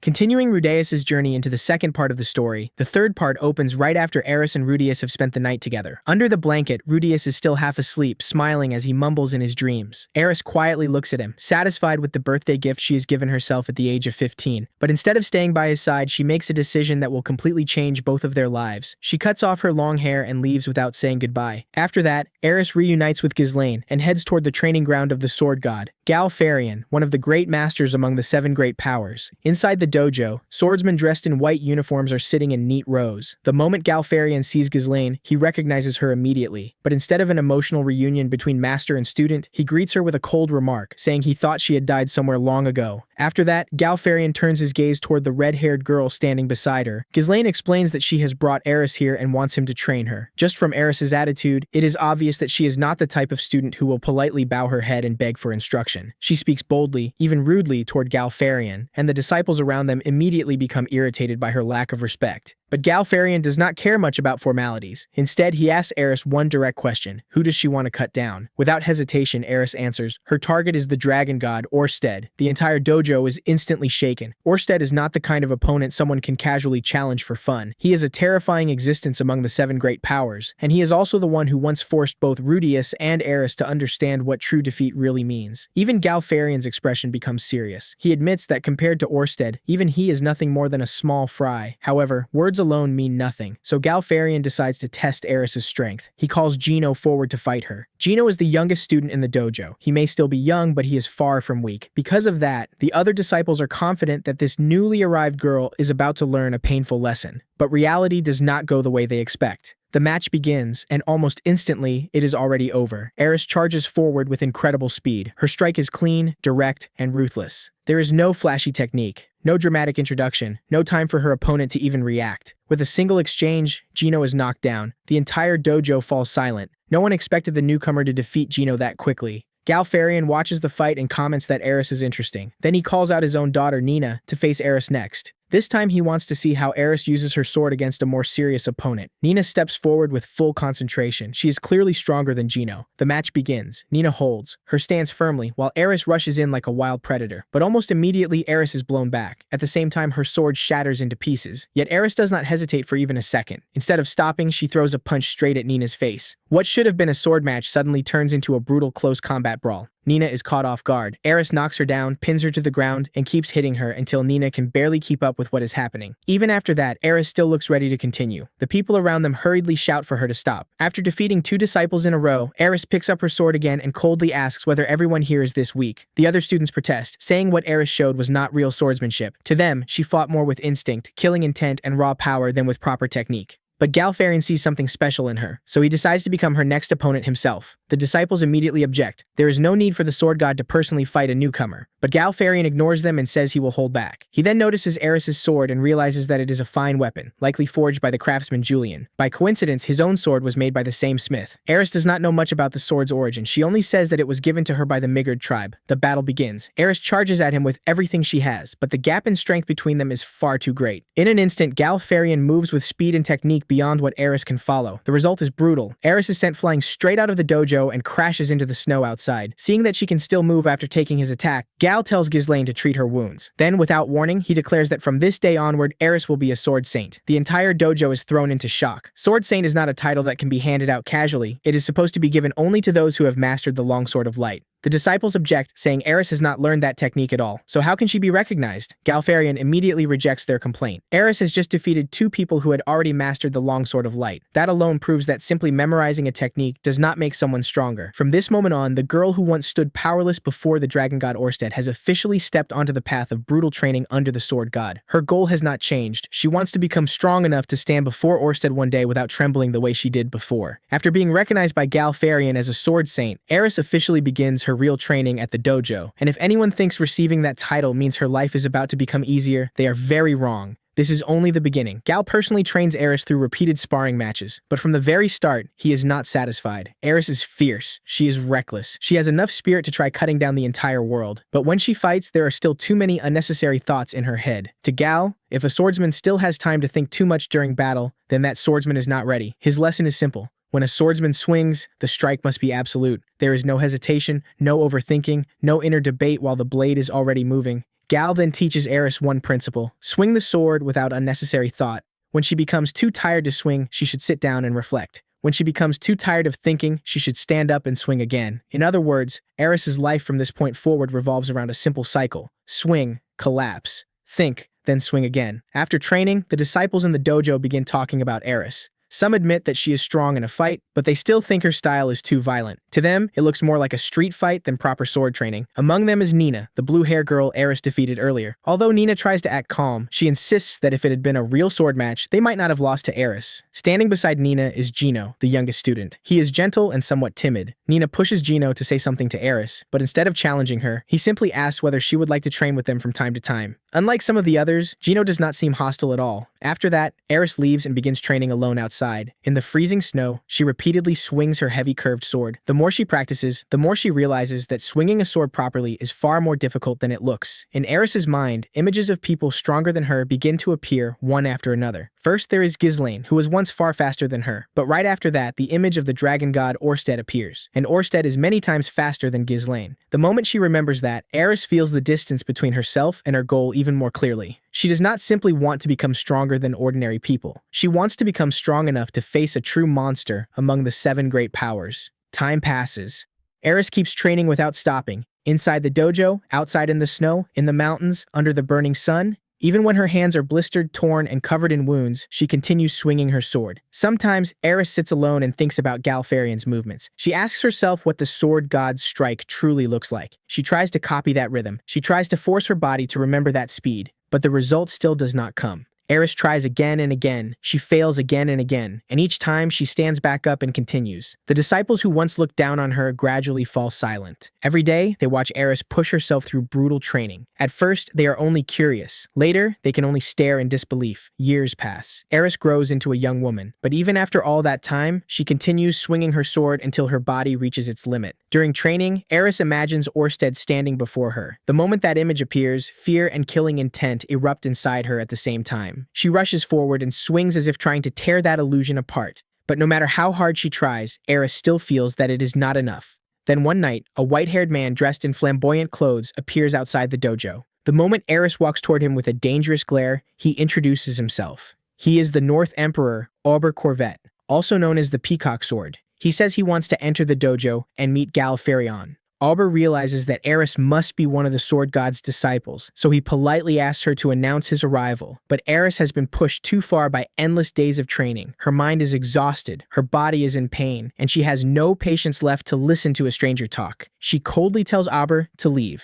Continuing Rudeus's journey into the second part of the story, the third part opens right after Eris and Rudeus have spent the night together. Under the blanket, Rudeus is still half asleep, smiling as he mumbles in his dreams. Eris quietly looks at him, satisfied with the birthday gift she has given herself at the age of 15. But instead of staying by his side, she makes a decision that will completely change both of their lives. She cuts off her long hair and leaves without saying goodbye. After that, Eris reunites with Ghislaine and heads toward the training ground of the sword god, Galfarion, one of the great masters among the seven great powers. Inside the dojo, swordsmen dressed in white uniforms are sitting in neat rows. The moment Galfarion sees Ghislaine, he recognizes her immediately. But instead of an emotional reunion between master and student, he greets her with a cold remark, saying he thought she had died somewhere long ago. After that, Galfarion turns his gaze toward the red-haired girl standing beside her. Ghislaine explains that she has brought Eris here and wants him to train her. Just from Eris's attitude, it is obvious that she is not the type of student who will politely bow her head and beg for instruction. She speaks boldly, even rudely, toward Galfarion, and the disciples around them immediately become irritated by her lack of respect. But Galfarion does not care much about formalities. Instead, he asks Eris one direct question: who does she want to cut down? Without hesitation, Eris answers, her target is the dragon god, Orsted. The entire dojo is instantly shaken. Orsted is not the kind of opponent someone can casually challenge for fun. He is a terrifying existence among the seven great powers, and he is also the one who once forced both Rudeus and Eris to understand what true defeat really means. Even Galfarion's expression becomes serious. He admits that compared to Orsted, even he is nothing more than a small fry. However, words alone mean nothing, so Galfarion decides to test Eris's strength. He calls Gino forward to fight her. Gino is the youngest student in the dojo. He may still be young, but he is far from weak. Because of that, the other disciples are confident that this newly arrived girl is about to learn a painful lesson. But reality does not go the way they expect. The match begins, and almost instantly, it is already over. Eris charges forward with incredible speed. Her strike is clean, direct, and ruthless. There is no flashy technique, no dramatic introduction, no time for her opponent to even react. With a single exchange, Gino is knocked down. The entire dojo falls silent. No one expected the newcomer to defeat Gino that quickly. Galfarion watches the fight and comments that Eris is interesting. Then he calls out his own daughter, Nina, to face Eris next. This time he wants to see how Eris uses her sword against a more serious opponent. Nina steps forward with full concentration. She is clearly stronger than Gino. The match begins. Nina holds her stance firmly, while Eris rushes in like a wild predator. But almost immediately, Eris is blown back. At the same time, her sword shatters into pieces. Yet Eris does not hesitate for even a second. Instead of stopping, she throws a punch straight at Nina's face. What should have been a sword match suddenly turns into a brutal close combat brawl. Nina is caught off guard. Eris knocks her down, pins her to the ground, and keeps hitting her until Nina can barely keep up with what is happening. Even after that, Eris still looks ready to continue. The people around them hurriedly shout for her to stop. After defeating two disciples in a row, Eris picks up her sword again and coldly asks whether everyone here is this weak. The other students protest, saying what Eris showed was not real swordsmanship. To them, she fought more with instinct, killing intent, and raw power than with proper technique. But Galfarion sees something special in her, so he decides to become her next opponent himself. The disciples immediately object. There is no need for the sword god to personally fight a newcomer, but Galfarion ignores them and says he will hold back. He then notices Eris's sword and realizes that it is a fine weapon, likely forged by the craftsman Julian. By coincidence, his own sword was made by the same smith. Eris does not know much about the sword's origin. She only says that it was given to her by the Migard tribe. The battle begins. Eris charges at him with everything she has, but the gap in strength between them is far too great. In an instant, Galfarion moves with speed and technique beyond what Eris can follow. The result is brutal. Eris is sent flying straight out of the dojo and crashes into the snow outside. Seeing that she can still move after taking his attack, Gal tells Ghislaine to treat her wounds. Then, without warning, he declares that from this day onward, Eris will be a sword saint. The entire dojo is thrown into shock. Sword saint is not a title that can be handed out casually. It is supposed to be given only to those who have mastered the longsword of light. The disciples object, saying Eris has not learned that technique at all, so how can she be recognized? Galfarion immediately rejects their complaint. Eris has just defeated two people who had already mastered the longsword of light. That alone proves that simply memorizing a technique does not make someone stronger. From this moment on, the girl who once stood powerless before the dragon god Orsted has officially stepped onto the path of brutal training under the sword god. Her goal has not changed. She wants to become strong enough to stand before Orsted one day without trembling the way she did before. After being recognized by Galfarion as a sword saint, Eris officially begins her real training at the dojo, and if anyone thinks receiving that title means her life is about to become easier, they are very wrong. This is only the beginning. Gal personally trains Eris through repeated sparring matches, but from the very start, he is not satisfied. Eris is fierce. She is reckless. She has enough spirit to try cutting down the entire world, but when she fights, there are still too many unnecessary thoughts in her head. To Gal, if a swordsman still has time to think too much during battle, then that swordsman is not ready. His lesson is simple. When a swordsman swings, the strike must be absolute. There is no hesitation, no overthinking, no inner debate while the blade is already moving. Gal then teaches Eris one principle: swing the sword without unnecessary thought. When she becomes too tired to swing, she should sit down and reflect. When she becomes too tired of thinking, she should stand up and swing again. In other words, Eris's life from this point forward revolves around a simple cycle: swing, collapse, think, then swing again. After training, the disciples in the dojo begin talking about Eris. Some admit that she is strong in a fight, but they still think her style is too violent. To them, it looks more like a street fight than proper sword training. Among them is Nina, the blue-hair girl Eris defeated earlier. Although Nina tries to act calm, she insists that if it had been a real sword match, they might not have lost to Eris. Standing beside Nina is Gino, the youngest student. He is gentle and somewhat timid. Nina pushes Gino to say something to Eris, but instead of challenging her, he simply asks whether she would like to train with them from time to time. Unlike some of the others, Gino does not seem hostile at all. After that, Eris leaves and begins training alone outside. In the freezing snow, she repeatedly swings her heavy curved sword. The more she practices, the more she realizes that swinging a sword properly is far more difficult than it looks. In Eris's mind, images of people stronger than her begin to appear one after another. First, there is Ghislaine, who was once far faster than her, but right after that, the image of the dragon god Orsted appears, and Orsted is many times faster than Ghislaine. The moment she remembers that, Eris feels the distance between herself and her goal even more clearly. She does not simply want to become stronger than ordinary people. She wants to become strong enough to face a true monster among the 7 great powers. Time passes. Eris keeps training without stopping. Inside the dojo, outside in the snow, in the mountains, under the burning sun. Even when her hands are blistered, torn, and covered in wounds, she continues swinging her sword. Sometimes, Eris sits alone and thinks about Galfarian's movements. She asks herself what the sword god's strike truly looks like. She tries to copy that rhythm. She tries to force her body to remember that speed, but the result still does not come. Eris tries again and again. She fails again and again, and each time she stands back up and continues. The disciples who once looked down on her gradually fall silent. Every day, they watch Eris push herself through brutal training. At first, they are only curious. Later, they can only stare in disbelief. Years pass. Eris grows into a young woman, but even after all that time, she continues swinging her sword until her body reaches its limit. During training, Eris imagines Orsted standing before her. The moment that image appears, fear and killing intent erupt inside her at the same time. She rushes forward and swings as if trying to tear that illusion apart. But no matter how hard she tries, Eris still feels that it is not enough. Then one night, a white-haired man dressed in flamboyant clothes appears outside the dojo. The moment Eris walks toward him with a dangerous glare, he introduces himself. He is the North Emperor, Auber Corvette, also known as the Peacock Sword. He says he wants to enter the dojo and meet Galfarian. Auber realizes that Eris must be one of the sword god's disciples, so he politely asks her to announce his arrival. But Eris has been pushed too far by endless days of training. Her mind is exhausted, her body is in pain, and she has no patience left to listen to a stranger talk. She coldly tells Auber to leave.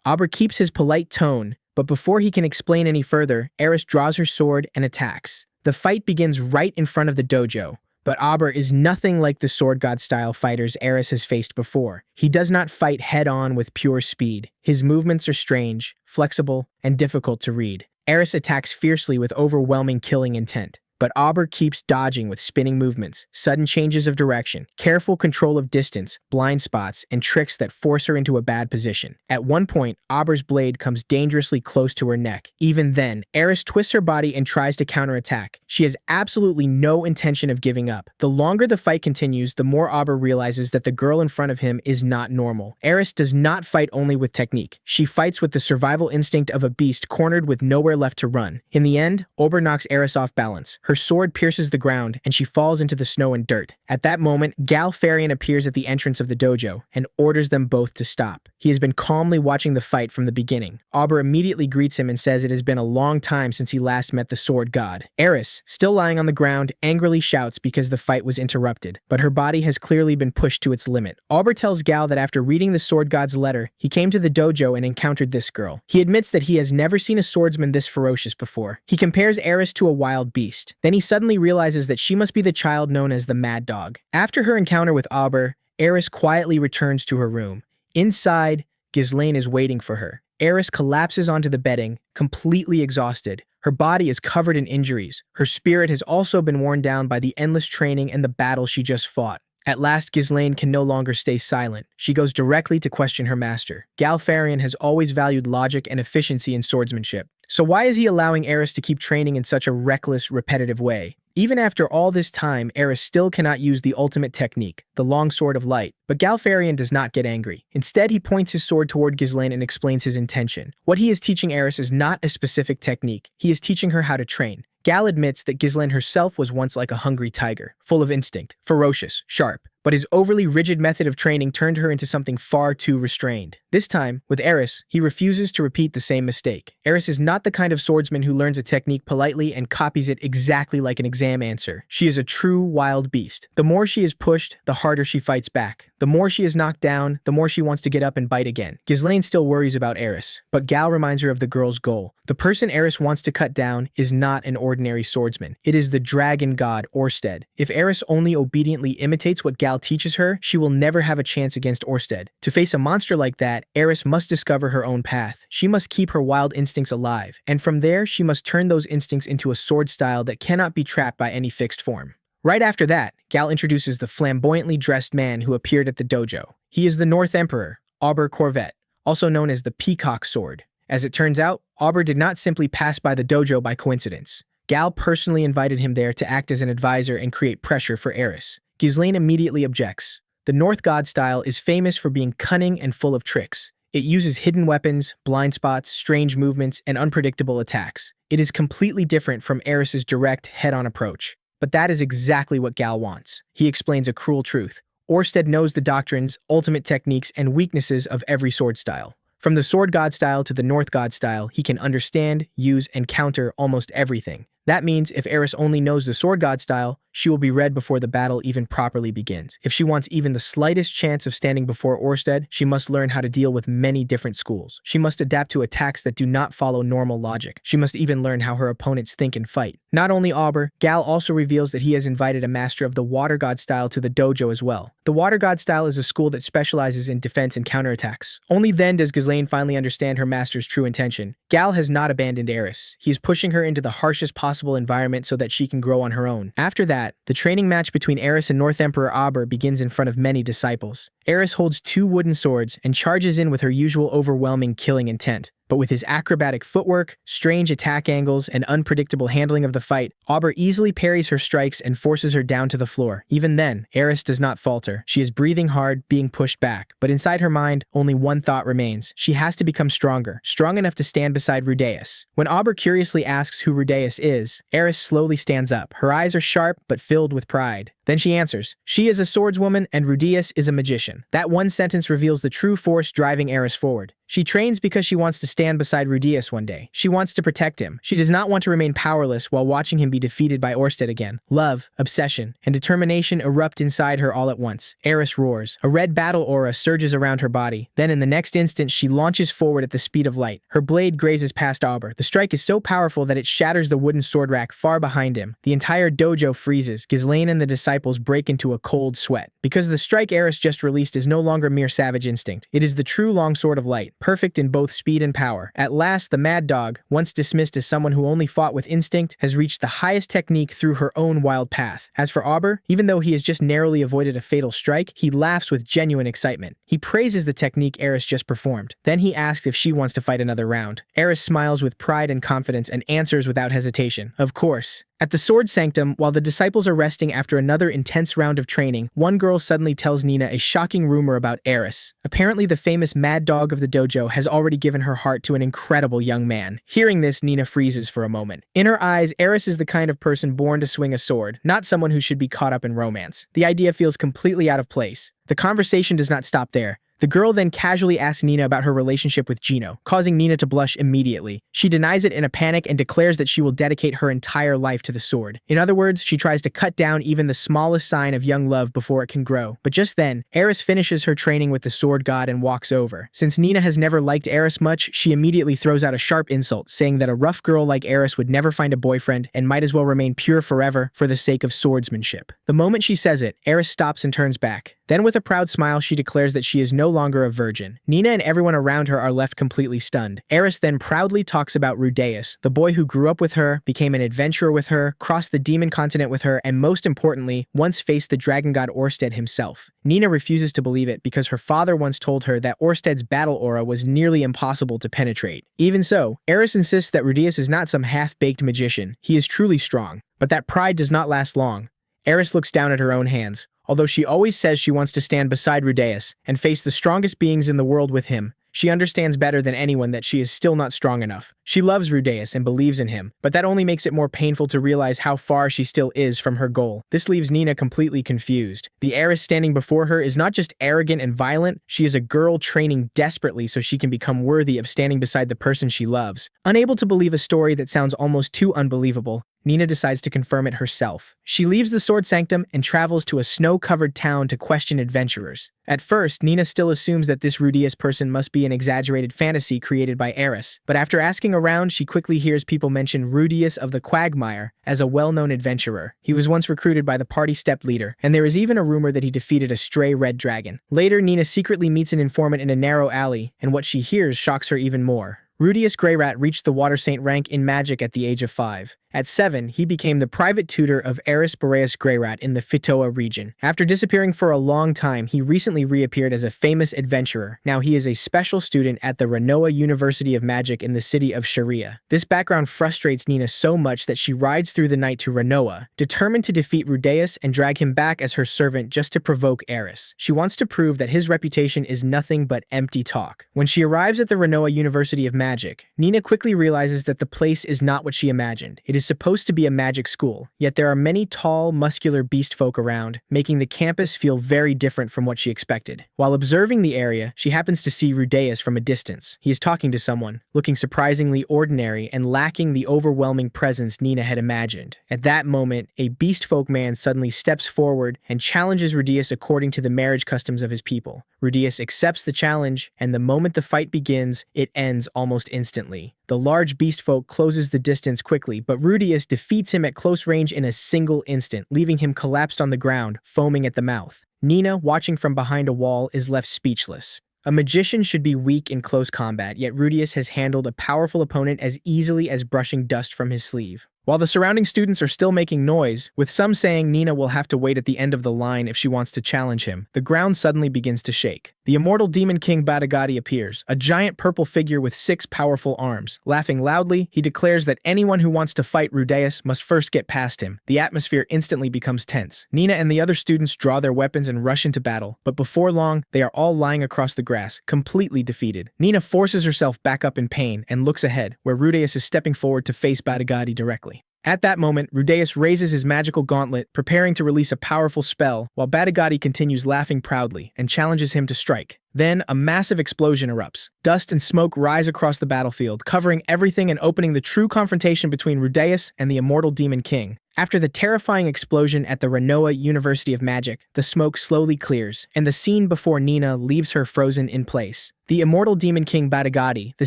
Auber keeps his polite tone, but before he can explain any further, Eris draws her sword and attacks. The fight begins right in front of the dojo. But Auber is nothing like the sword god-style fighters Eris has faced before. He does not fight head-on with pure speed. His movements are strange, flexible, and difficult to read. Eris attacks fiercely with overwhelming killing intent. But Auber keeps dodging with spinning movements, sudden changes of direction, careful control of distance, blind spots, and tricks that force her into a bad position. At one point, Auber's blade comes dangerously close to her neck. Even then, Eris twists her body and tries to counterattack. She has absolutely no intention of giving up. The longer the fight continues, the more Auber realizes that the girl in front of him is not normal. Eris does not fight only with technique. She fights with the survival instinct of a beast cornered with nowhere left to run. In the end, Auber knocks Eris off balance. Her sword pierces the ground, and she falls into the snow and dirt. At that moment, Galfarian appears at the entrance of the dojo and orders them both to stop. He has been calmly watching the fight from the beginning. Auber immediately greets him and says it has been a long time since he last met the sword god. Eris, still lying on the ground, angrily shouts because the fight was interrupted, but her body has clearly been pushed to its limit. Auber tells Gal that after reading the sword god's letter, he came to the dojo and encountered this girl. He admits that he has never seen a swordsman this ferocious before. He compares Eris to a wild beast. Then he suddenly realizes that she must be the child known as the Mad Dog. After her encounter with Auber, Eris quietly returns to her room. Inside, Ghislaine is waiting for her. Eris collapses onto the bedding, completely exhausted. Her body is covered in injuries. Her spirit has also been worn down by the endless training and the battle she just fought. At last, Ghislaine can no longer stay silent. She goes directly to question her master. Galfarian has always valued logic and efficiency in swordsmanship. So why is he allowing Eris to keep training in such a reckless, repetitive way? Even after all this time, Eris still cannot use the ultimate technique, the long sword of light. But Galfarian does not get angry. Instead, he points his sword toward Ghislaine and explains his intention. What he is teaching Eris is not a specific technique. He is teaching her how to train. Gal admits that Ghislaine herself was once like a hungry tiger, full of instinct, ferocious, sharp. But his overly rigid method of training turned her into something far too restrained. This time, with Eris, he refuses to repeat the same mistake. Eris is not the kind of swordsman who learns a technique politely and copies it exactly like an exam answer. She is a true wild beast. The more she is pushed, the harder she fights back. The more she is knocked down, the more she wants to get up and bite again. Ghislaine still worries about Eris, but Gal reminds her of the girl's goal. The person Eris wants to cut down is not an ordinary swordsman. It is the dragon god Orsted. If Eris only obediently imitates what Gal teaches her, she will never have a chance against Orsted. To face a monster like that, Eris must discover her own path. She must keep her wild instincts alive, and from there, she must turn those instincts into a sword style that cannot be trapped by any fixed form. Right after that, Gal introduces the flamboyantly dressed man who appeared at the dojo. He is the North Emperor, Auber Corvette, also known as the Peacock Sword. As it turns out, Auber did not simply pass by the dojo by coincidence. Gal personally invited him there to act as an advisor and create pressure for Eris. Ghislaine immediately objects. The North God style is famous for being cunning and full of tricks. It uses hidden weapons, blind spots, strange movements, and unpredictable attacks. It is completely different from Eris's direct, head-on approach. But that is exactly what Gal wants. He explains a cruel truth. Orsted knows the doctrines, ultimate techniques, and weaknesses of every sword style. From the Sword God style to the North God style, he can understand, use, and counter almost everything. That means if Eris only knows the Sword God style, she will be read before the battle even properly begins. If she wants even the slightest chance of standing before Orsted, she must learn how to deal with many different schools. She must adapt to attacks that do not follow normal logic. She must even learn how her opponents think and fight. Not only Auber, Gal also reveals that he has invited a master of the Water God style to the dojo as well. The Water God style is a school that specializes in defense and counterattacks. Only then does Ghislaine finally understand her master's true intention. Gal has not abandoned Eris. He is pushing her into the harshest possible environment so that she can grow on her own. After that, the training match between Eris and North Emperor Auber begins in front of many disciples. Eris holds 2 wooden swords and charges in with her usual overwhelming killing intent. But with his acrobatic footwork, strange attack angles, and unpredictable handling of the fight, Auber easily parries her strikes and forces her down to the floor. Even then, Eris does not falter. She is breathing hard, being pushed back. But inside her mind, only one thought remains. She has to become stronger, strong enough to stand beside Rudeus. When Auber curiously asks who Rudeus is, Eris slowly stands up. Her eyes are sharp, but filled with pride. Then she answers, she is a swordswoman and Rudeus is a magician. That one sentence reveals the true force driving Eris forward. She trains because she wants to stand beside Rudeus one day. She wants to protect him. She does not want to remain powerless while watching him be defeated by Orsted again. Love, obsession, and determination erupt inside her all at once. Eris roars. A red battle aura surges around her body. Then in the next instant, she launches forward at the speed of light. Her blade grazes past Auber. The strike is so powerful that it shatters the wooden sword rack far behind him. The entire dojo freezes. Ghislaine and the disciples break into a cold sweat. Because the strike Eris just released is no longer mere savage instinct. It is the true longsword of light, perfect in both speed and power. At last, the Mad Dog, once dismissed as someone who only fought with instinct, has reached the highest technique through her own wild path. As for Auber, even though he has just narrowly avoided a fatal strike, he laughs with genuine excitement. He praises the technique Eris just performed. Then he asks if she wants to fight another round. Eris smiles with pride and confidence and answers without hesitation. Of course. At the Sword Sanctum, while the disciples are resting after another intense round of training, one girl suddenly tells Nina a shocking rumor about Eris. Apparently, the famous Mad Dog of the dojo has already given her heart to an incredible young man. Hearing this, Nina freezes for a moment. In her eyes, Eris is the kind of person born to swing a sword, not someone who should be caught up in romance. The idea feels completely out of place. The conversation does not stop there. The girl then casually asks Nina about her relationship with Gino, causing Nina to blush immediately. She denies it in a panic and declares that she will dedicate her entire life to the sword. In other words, she tries to cut down even the smallest sign of young love before it can grow. But just then, Eris finishes her training with the sword god and walks over. Since Nina has never liked Eris much, she immediately throws out a sharp insult, saying that a rough girl like Eris would never find a boyfriend and might as well remain pure forever for the sake of swordsmanship. The moment she says it, Eris stops and turns back. Then with a proud smile, she declares that she is no longer a virgin. Nina and everyone around her are left completely stunned. Eris then proudly talks about Rudeus, the boy who grew up with her, became an adventurer with her, crossed the demon continent with her, and most importantly, once faced the dragon god Orsted himself. Nina refuses to believe it because her father once told her that Orsted's battle aura was nearly impossible to penetrate. Even so, Eris insists that Rudeus is not some half-baked magician. He is truly strong. But that pride does not last long. Eris looks down at her own hands. Although she always says she wants to stand beside Rudeus and face the strongest beings in the world with him, she understands better than anyone that she is still not strong enough. She loves Rudeus and believes in him, but that only makes it more painful to realize how far she still is from her goal. This leaves Nina completely confused. The Eris standing before her is not just arrogant and violent, she is a girl training desperately so she can become worthy of standing beside the person she loves. Unable to believe a story that sounds almost too unbelievable, Nina decides to confirm it herself. She leaves the Sword Sanctum and travels to a snow-covered town to question adventurers. At first, Nina still assumes that this Rudeus person must be an exaggerated fantasy created by Eris, but after asking around, she quickly hears people mention Rudeus of the Quagmire as a well-known adventurer. He was once recruited by the party step leader, and there is even a rumor that he defeated a stray red dragon. Later, Nina secretly meets an informant in a narrow alley, and what she hears shocks her even more. Rudeus Greyrat reached the Water Saint rank in magic at the age of 5. At 7, he became the private tutor of Eris Boreas Greyrat in the Fitoa region. After disappearing for a long time, he recently reappeared as a famous adventurer. Now he is a special student at the Renoa University of Magic in the city of Sharia. This background frustrates Nina so much that she rides through the night to Renoa, determined to defeat Rudeus and drag him back as her servant just to provoke Eris. She wants to prove that his reputation is nothing but empty talk. When she arrives at the Renoa University of Magic, Nina quickly realizes that the place is not what she imagined. It is supposed to be a magic school, yet there are many tall, muscular beast folk around, making the campus feel very different from what she expected. While observing the area, she happens to see Rudeus from a distance. He is talking to someone, looking surprisingly ordinary and lacking the overwhelming presence Nina had imagined. At that moment, a beast folk man suddenly steps forward and challenges Rudeus according to the marriage customs of his people. Rudeus accepts the challenge, and the moment the fight begins, it ends almost instantly. The large beast folk closes the distance quickly, but Rudeus defeats him at close range in a single instant, leaving him collapsed on the ground, foaming at the mouth. Nina, watching from behind a wall, is left speechless. A magician should be weak in close combat, yet Rudeus has handled a powerful opponent as easily as brushing dust from his sleeve. While the surrounding students are still making noise, with some saying Nina will have to wait at the end of the line if she wants to challenge him, the ground suddenly begins to shake. The immortal demon king Badagati appears, a giant purple figure with 6 powerful arms. Laughing loudly, he declares that anyone who wants to fight Rudeus must first get past him. The atmosphere instantly becomes tense. Nina and the other students draw their weapons and rush into battle, but before long, they are all lying across the grass, completely defeated. Nina forces herself back up in pain and looks ahead, where Rudeus is stepping forward to face Badagati directly. At that moment, Rudeus raises his magical gauntlet, preparing to release a powerful spell, while Badagati continues laughing proudly and challenges him to strike. Then, a massive explosion erupts. Dust and smoke rise across the battlefield, covering everything and opening the true confrontation between Rudeus and the immortal demon king. After the terrifying explosion at the Renoa University of Magic, the smoke slowly clears, and the scene before Nina leaves her frozen in place. The immortal demon king Badagati, the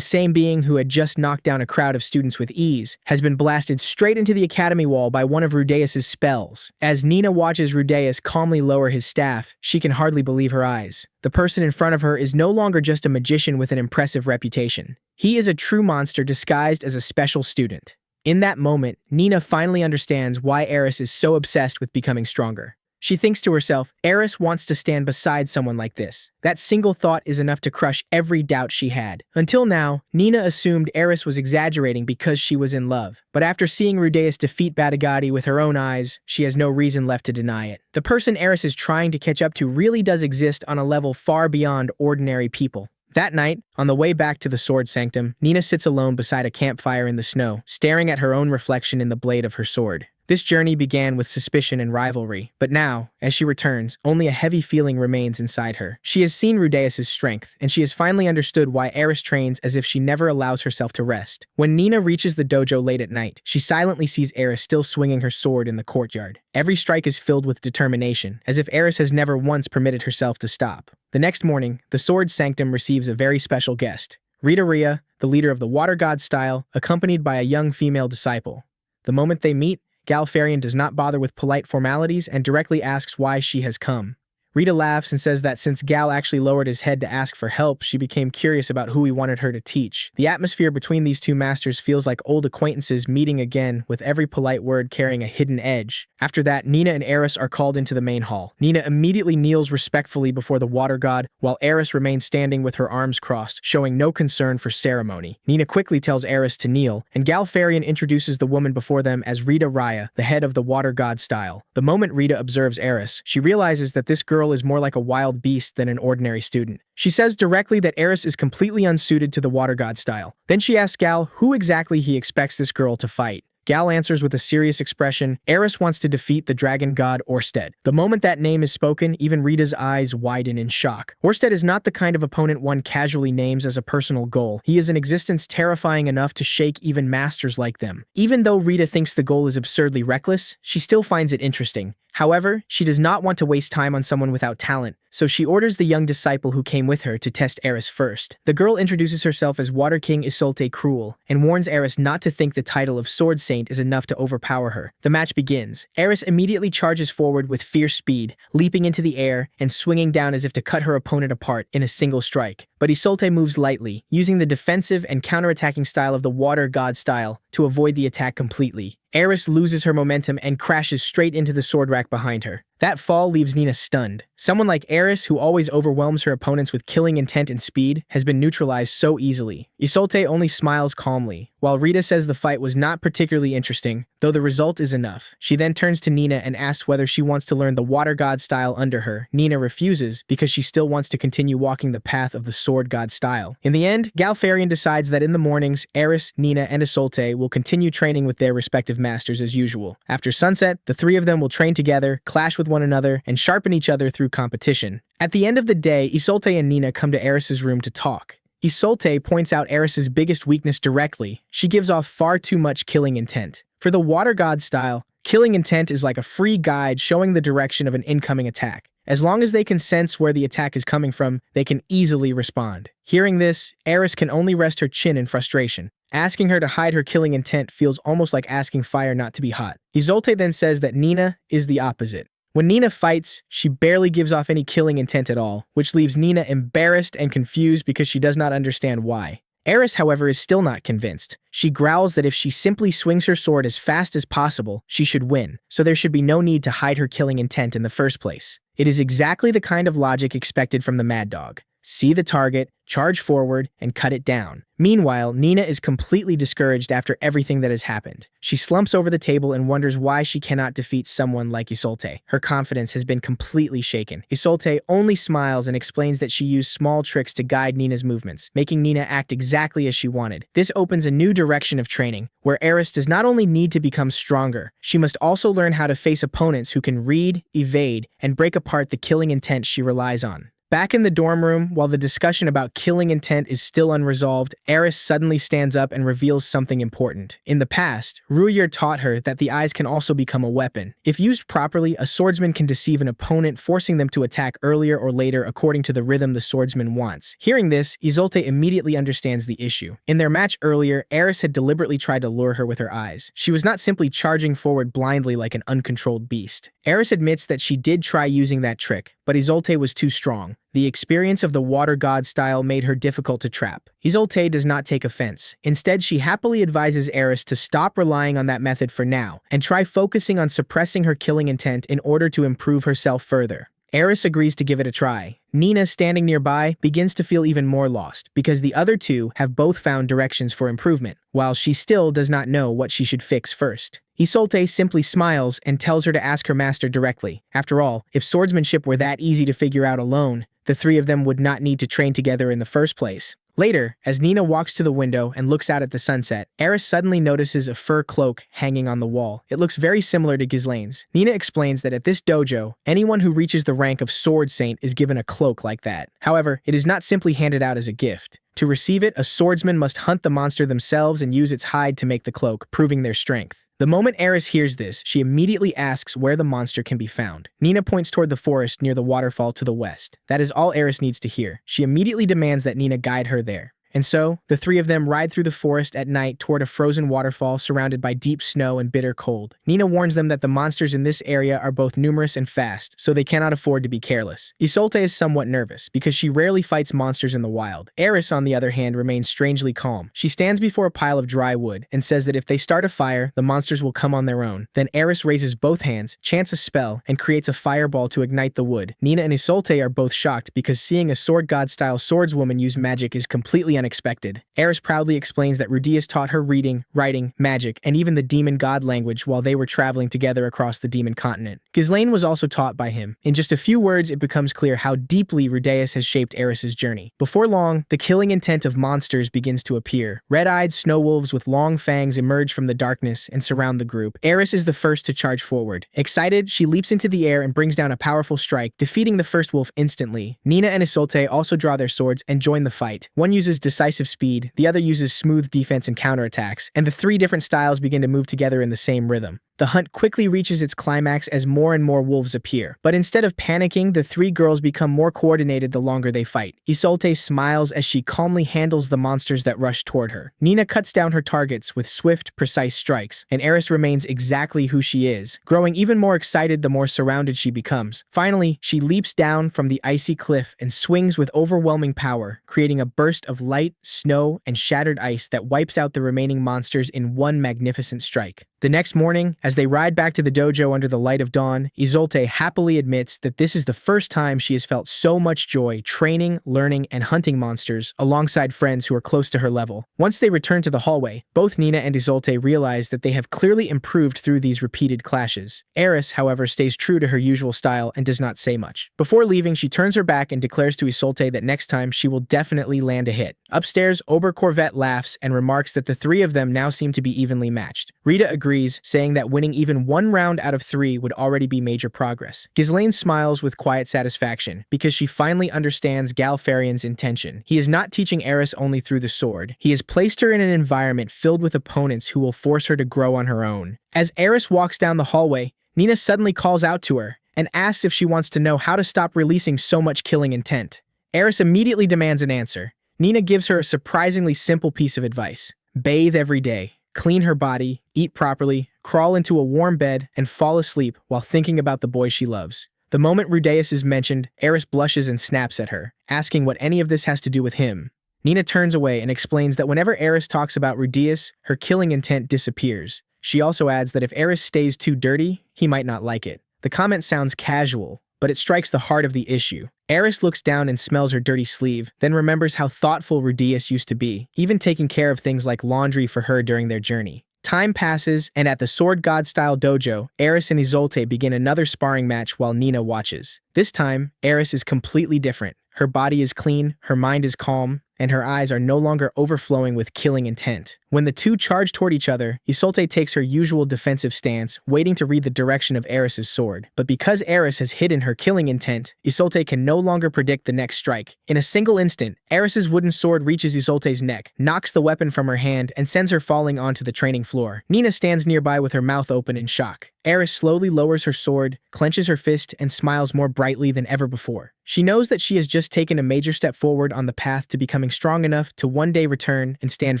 same being who had just knocked down a crowd of students with ease, has been blasted straight into the academy wall by one of Rudeus's spells. As Nina watches Rudeus calmly lower his staff, she can hardly believe her eyes. The person in front of her is no longer just a magician with an impressive reputation. He is a true monster disguised as a special student. In that moment, Nina finally understands why Eris is so obsessed with becoming stronger. She thinks to herself, Eris wants to stand beside someone like this. That single thought is enough to crush every doubt she had. Until now, Nina assumed Eris was exaggerating because she was in love. But after seeing Rudeus defeat Badagati with her own eyes, she has no reason left to deny it. The person Eris is trying to catch up to really does exist on a level far beyond ordinary people. That night, on the way back to the Sword Sanctum, Nina sits alone beside a campfire in the snow, staring at her own reflection in the blade of her sword. This journey began with suspicion and rivalry, but now, as she returns, only a heavy feeling remains inside her. She has seen Rudeus' strength, and she has finally understood why Eris trains as if she never allows herself to rest. When Nina reaches the dojo late at night, she silently sees Eris still swinging her sword in the courtyard. Every strike is filled with determination, as if Eris has never once permitted herself to stop. The next morning, the Sword Sanctum receives a very special guest, Rita Ria, the leader of the Water God style, accompanied by a young female disciple. The moment they meet, Galfarian does not bother with polite formalities and directly asks why she has come. Rita laughs and says that since Gal actually lowered his head to ask for help, she became curious about who he wanted her to teach. The atmosphere between these two masters feels like old acquaintances meeting again, with every polite word carrying a hidden edge. After that, Nina and Eris are called into the main hall. Nina immediately kneels respectfully before the water god, while Eris remains standing with her arms crossed, showing no concern for ceremony. Nina quickly tells Eris to kneel, and Galfarian introduces the woman before them as Rita Raya, the head of the water god style. The moment Rita observes Eris, she realizes that this girl is more like a wild beast than an ordinary student. She says directly that Eris is completely unsuited to the water god style. Then she asks Gal who exactly he expects this girl to fight. Gal answers with a serious expression, Eris wants to defeat the dragon god Orsted. The moment that name is spoken, even Rita's eyes widen in shock. Orsted is not the kind of opponent one casually names as a personal goal. He is an existence terrifying enough to shake even masters like them. Even though Rita thinks the goal is absurdly reckless, she still finds it interesting. However, she does not want to waste time on someone without talent, so she orders the young disciple who came with her to test Eris first. The girl introduces herself as Water King Isolte Cruel, and warns Eris not to think the title of Sword Saint is enough to overpower her. The match begins. Eris immediately charges forward with fierce speed, leaping into the air and swinging down as if to cut her opponent apart in a single strike. But Isolte moves lightly, using the defensive and counterattacking style of the Water God style to avoid the attack completely. Eris loses her momentum and crashes straight into the sword rack behind her. That fall leaves Nina stunned. Someone like Eris, who always overwhelms her opponents with killing intent and speed, has been neutralized so easily. Isolte only smiles calmly, while Rita says the fight was not particularly interesting, though the result is enough. She then turns to Nina and asks whether she wants to learn the water god style under her. Nina refuses because she still wants to continue walking the path of the sword god style. In the end, Galfarian decides that in the mornings, Eris, Nina, and Isolte will continue training with their respective masters as usual. After sunset, the three of them will train together, clash with one another, and sharpen each other through competition. At the end of the day, Isolte and Nina come to Eris's room to talk. Isolte points out Eris's biggest weakness directly. She gives off far too much killing intent. For the water god style, killing intent is like a free guide showing the direction of an incoming attack. As long as they can sense where the attack is coming from, they can easily respond. Hearing this, Eris can only rest her chin in frustration. Asking her to hide her killing intent feels almost like asking fire not to be hot. Isolte then says that Nina is the opposite. When Nina fights, she barely gives off any killing intent at all, which leaves Nina embarrassed and confused because she does not understand why. Eris, however, is still not convinced. She growls that if she simply swings her sword as fast as possible, she should win, so there should be no need to hide her killing intent in the first place. It is exactly the kind of logic expected from the Mad Dog. See the target, charge forward, and cut it down. Meanwhile, Nina is completely discouraged after everything that has happened. She slumps over the table and wonders why she cannot defeat someone like Isolte. Her confidence has been completely shaken. Isolte only smiles and explains that she used small tricks to guide Nina's movements, making Nina act exactly as she wanted. This opens a new direction of training, where Eris does not only need to become stronger, she must also learn how to face opponents who can read, evade, and break apart the killing intent she relies on. Back in the dorm room, while the discussion about killing intent is still unresolved, Eris suddenly stands up and reveals something important. In the past, Ruyer taught her that the eyes can also become a weapon. If used properly, a swordsman can deceive an opponent, forcing them to attack earlier or later according to the rhythm the swordsman wants. Hearing this, Isolte immediately understands the issue. In their match earlier, Eris had deliberately tried to lure her with her eyes. She was not simply charging forward blindly like an uncontrolled beast. Eris admits that she did try using that trick, but Isolte was too strong. The experience of the water god style made her difficult to trap. Isolte does not take offense. Instead, she happily advises Eris to stop relying on that method for now, and try focusing on suppressing her killing intent in order to improve herself further. Eris agrees to give it a try. Nina, standing nearby, begins to feel even more lost, because the other two have both found directions for improvement, while she still does not know what she should fix first. Isolte simply smiles and tells her to ask her master directly. After all, if swordsmanship were that easy to figure out alone, the three of them would not need to train together in the first place. Later, as Nina walks to the window and looks out at the sunset, Eris suddenly notices a fur cloak hanging on the wall. It looks very similar to Ghislaine's. Nina explains that at this dojo, anyone who reaches the rank of Sword Saint is given a cloak like that. However, it is not simply handed out as a gift. To receive it, a swordsman must hunt the monster themselves and use its hide to make the cloak, proving their strength. The moment Eris hears this, she immediately asks where the monster can be found. Nina points toward the forest near the waterfall to the west. That is all Eris needs to hear. She immediately demands that Nina guide her there. And so, the three of them ride through the forest at night toward a frozen waterfall surrounded by deep snow and bitter cold. Nina warns them that the monsters in this area are both numerous and fast, so they cannot afford to be careless. Iseult is somewhat nervous, because she rarely fights monsters in the wild. Eris, on the other hand, remains strangely calm. She stands before a pile of dry wood and says that if they start a fire, the monsters will come on their own. Then Eris raises both hands, chants a spell, and creates a fireball to ignite the wood. Nina and Iseult are both shocked because seeing a sword god-style swordswoman use magic is completely unexpected. Eris proudly explains that Rudeus taught her reading, writing, magic, and even the demon god language while they were traveling together across the demon continent. Ghislaine was also taught by him. In just a few words, it becomes clear how deeply Rudeus has shaped Eris's journey. Before long, the killing intent of monsters begins to appear. Red-eyed snow wolves with long fangs emerge from the darkness and surround the group. Eris is the first to charge forward. Excited, she leaps into the air and brings down a powerful strike, defeating the first wolf instantly. Nina and Iseult also draw their swords and join the fight. One uses decisive speed, the other uses smooth defense and counterattacks, and the three different styles begin to move together in the same rhythm. The hunt quickly reaches its climax as more and more wolves appear. But instead of panicking, the three girls become more coordinated the longer they fight. Iseult smiles as she calmly handles the monsters that rush toward her. Nina cuts down her targets with swift, precise strikes, and Eris remains exactly who she is, growing even more excited the more surrounded she becomes. Finally, she leaps down from the icy cliff and swings with overwhelming power, creating a burst of light, snow, and shattered ice that wipes out the remaining monsters in one magnificent strike. The next morning, as they ride back to the dojo under the light of dawn, Iseult happily admits that this is the first time she has felt so much joy training, learning, and hunting monsters alongside friends who are close to her level. Once they return to the hallway, both Nina and Iseult realize that they have clearly improved through these repeated clashes. Eris, however, stays true to her usual style and does not say much. Before leaving, she turns her back and declares to Iseult that next time she will definitely land a hit. Upstairs, Oberkorvette laughs and remarks that the three of them now seem to be evenly matched. Rita agrees, saying that winning even one round out of 3 would already be major progress. Ghislaine smiles with quiet satisfaction, because she finally understands Galfarian's intention. He is not teaching Eris only through the sword. He has placed her in an environment filled with opponents who will force her to grow on her own. As Eris walks down the hallway, Nina suddenly calls out to her and asks if she wants to know how to stop releasing so much killing intent. Eris immediately demands an answer. Nina gives her a surprisingly simple piece of advice. Bathe every day. Clean her body, eat properly, crawl into a warm bed, and fall asleep while thinking about the boy she loves. The moment Rudeus is mentioned, Eris blushes and snaps at her, asking what any of this has to do with him. Nina turns away and explains that whenever Eris talks about Rudeus, her killing intent disappears. She also adds that if Eris stays too dirty, he might not like it. The comment sounds casual, but it strikes the heart of the issue. Eris looks down and smells her dirty sleeve, then remembers how thoughtful Rudeus used to be, even taking care of things like laundry for her during their journey. Time passes, and at the Sword God-style dojo, Eris and Iseult begin another sparring match while Nina watches. This time, Eris is completely different. Her body is clean, her mind is calm, and her eyes are no longer overflowing with killing intent. When the two charge toward each other, Iseult takes her usual defensive stance, waiting to read the direction of Eris's sword. But because Eris has hidden her killing intent, Iseult can no longer predict the next strike. In a single instant, Eris's wooden sword reaches Iseult's neck, knocks the weapon from her hand, and sends her falling onto the training floor. Nina stands nearby with her mouth open in shock. Eris slowly lowers her sword, clenches her fist, and smiles more brightly than ever before. She knows that she has just taken a major step forward on the path to becoming strong enough to one day return and stand